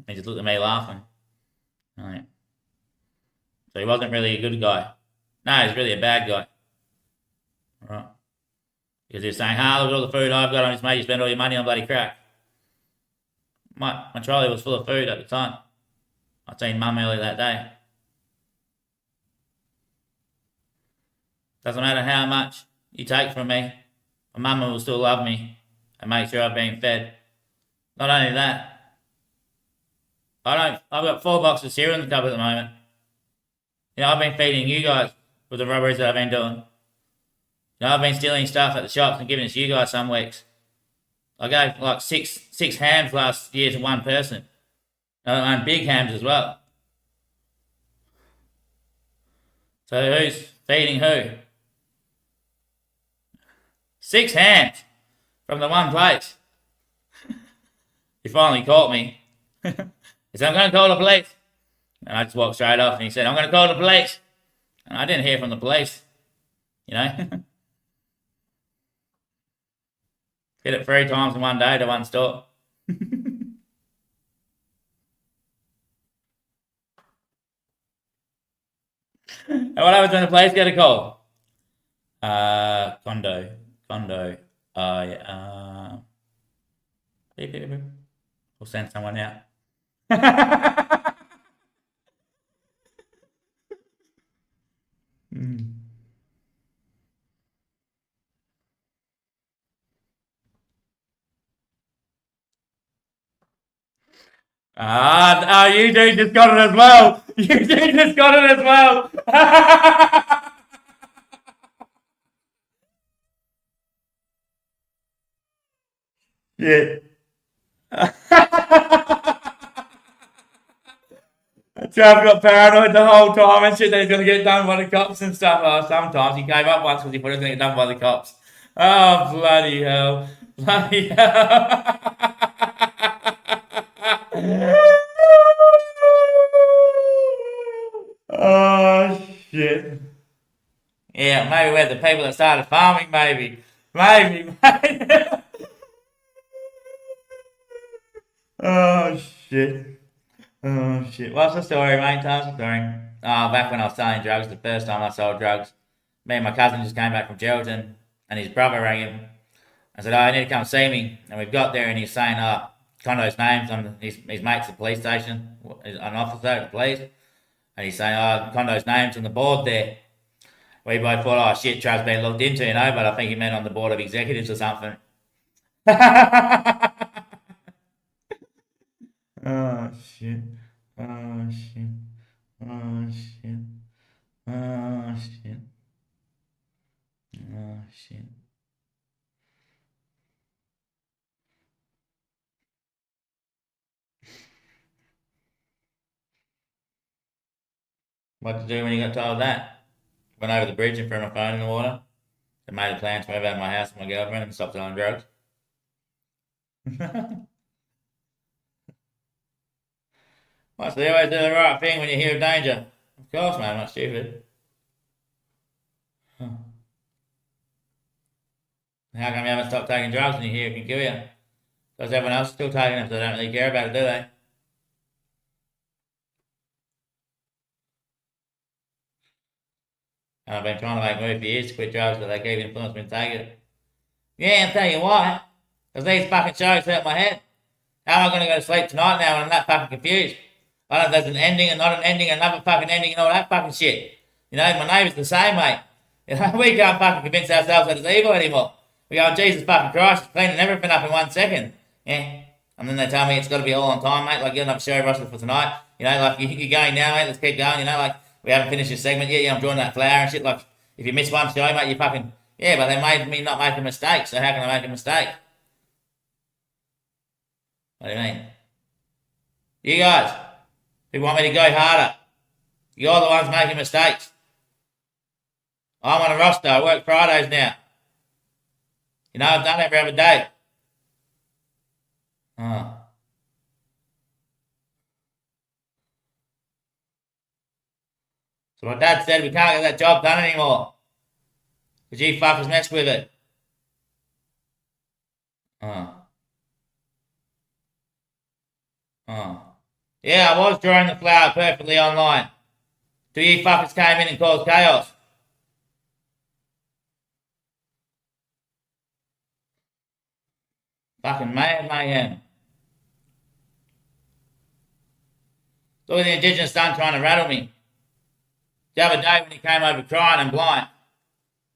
He just looked at me laughing. Right. So he wasn't really a good guy. No, he's really a bad guy. Right. Because he was saying, look at all the food I've got. I'm just made you spend all your money on bloody crack. My trolley was full of food at the time. I seen Mum earlier that day. Doesn't matter how much you take from me, my mum will still love me and make sure I've been fed. Not only that, I've got 4 boxes of cereal in the cupboard at the moment. You know, I've been feeding you guys with the robberies that I've been doing. You know, I've been stealing stuff at the shops and giving it to you guys some weeks. I gave like six hams last year to one person. And big hams as well. So who's feeding who? 6 hams from the one place. He finally caught me. He said, I'm going to call the police. And I just walked straight off and he said, I'm going to call the police. And I didn't hear from the police. You know? Hit it 3 times in one day to one store. And what happens when the police get a call? Condo. Beep, beep, beep. We'll send someone out. Eugene just got it as well. Eugene just got it as well. Yeah. Trav got paranoid the whole time and shit that he's going to get done by the cops and stuff. Sometimes he gave up once because he thought he was going to get done by the cops. Oh, bloody hell. Bloody hell. Oh, shit. Yeah, maybe we're the people that started farming, maybe. Maybe. Oh, shit. Oh, shit. What's the story, mate? Tell us the story. Back when I was selling drugs, the first time I sold drugs, me and my cousin just came back from Geraldton, and his brother rang him and said, I need to come see me. And we've got there, and he's saying, Condo's names on his mate's at the police station, an officer at the police. And he's saying, Condo's name's on the board there. We both thought, shit, Trav's been looked into, you know, but I think he meant on the board of executives or something. Oh, shit. Oh, shit. Oh, shit. Oh, shit. Oh, shit. What to do when you got told that? Went over the bridge and threw my phone in the water. I made a plan to move out of my house with my girlfriend and stop selling drugs. Well, so you always do the right thing when you hear of danger. Of course, man, I'm not stupid. How come you haven't stopped taking drugs when you hear it can kill you? Because everyone else is still taking them, so they don't really care about it, do they? And I've been trying to make a move for years to quit drugs, but they keep influencing me to take it. Yeah, I'll tell you why. Because these fucking shows hurt my head. How am I going to go to sleep tonight now when I'm that fucking confused? I don't know if there's an ending and not an ending and another fucking ending and all that fucking shit. You know, my neighbour's the same, mate. You know, we can't fucking convince ourselves that it's evil anymore. We go, Jesus fucking Christ, cleaning everything up in 1 second. Yeah. And then they tell me it's got to be all on time, mate. Like, you're not sure Russell for tonight. You know, like, you're going now, mate. Let's keep going. You know, like, we haven't finished this segment yet. Yeah, I'm drawing that flower and shit. Like, if you miss one show, mate, you fucking... Yeah, but they made me not make a mistake. So how can I make a mistake? What do you mean? You guys, who want me to go harder, you're the ones making mistakes. I'm on a roster. I work Fridays now. You know, I've done every other day. Oh. So my dad said we can't get that job done anymore. Because you fuckers messed with it. Oh. Oh. Yeah, I was drawing the flower perfectly online. Till you fuckers came in and caused chaos. Fucking mayhem. Look at the Indigenous son trying to rattle me. The other day when he came over crying and blind,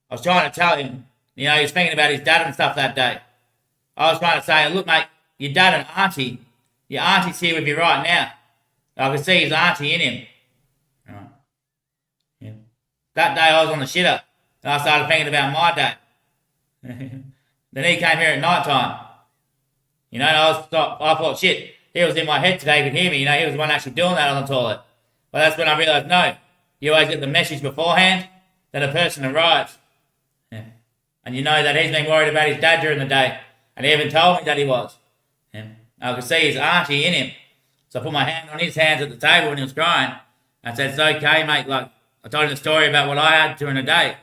I was trying to tell him, you know, he was thinking about his dad and stuff that day. I was trying to say, look, mate, your dad and auntie, your auntie's here with you right now. I could see his auntie in him. Right. Yeah. That day I was on the shitter, and I started thinking about my dad. Then he came here at night time. You know, and I thought, shit, he was in my head today, he could hear me. You know, he was the one actually doing that on the toilet. But that's when I realised, no, you always get the message beforehand that a person arrives. Yeah. And you know that he's been worried about his dad during the day. And he even told me that he was. Yeah. I could see his auntie in him. So I put my hand on his hands at the table when he was crying. I said, it's okay, mate. Like, I told him the story about what I had during the day.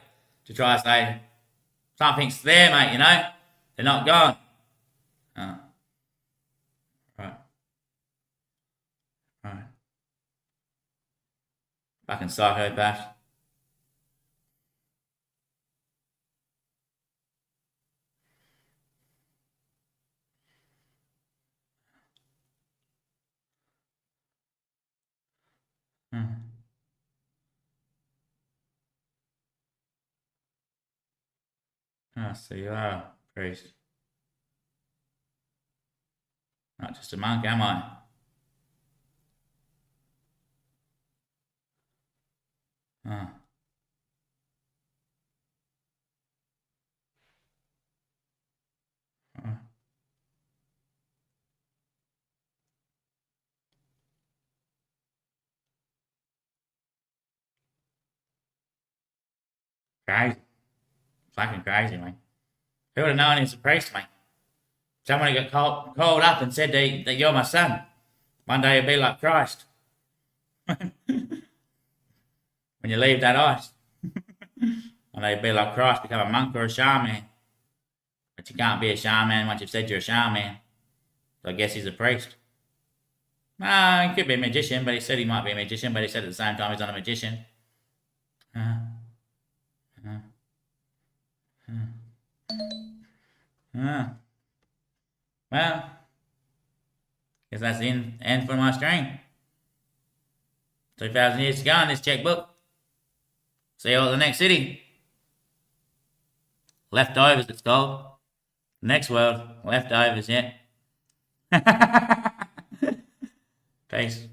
To try to say, something's there, mate, you know? They're not gone. Oh. Right. Fucking psychopath. Ah, so you are a priest. Not just a monk, am I? Oh. Oh. Crazy. Fucking crazy, mate. Who would have known he was a priest, mate? Someone got called up and said that you're my son. One day you'll be like Christ. When you leave that ice. One day you'll be like Christ, become a monk or a shaman. But you can't be a shaman once you've said you're a shaman. So I guess he's a priest. No, he could be a magician, but he said he might be a magician, but he said at the same time he's not a magician. Well, guess that's the end for my stream. 2,000 years to go on this checkbook. See you all at the next city. Leftovers, it's called. Next world, leftovers, yeah. Peace.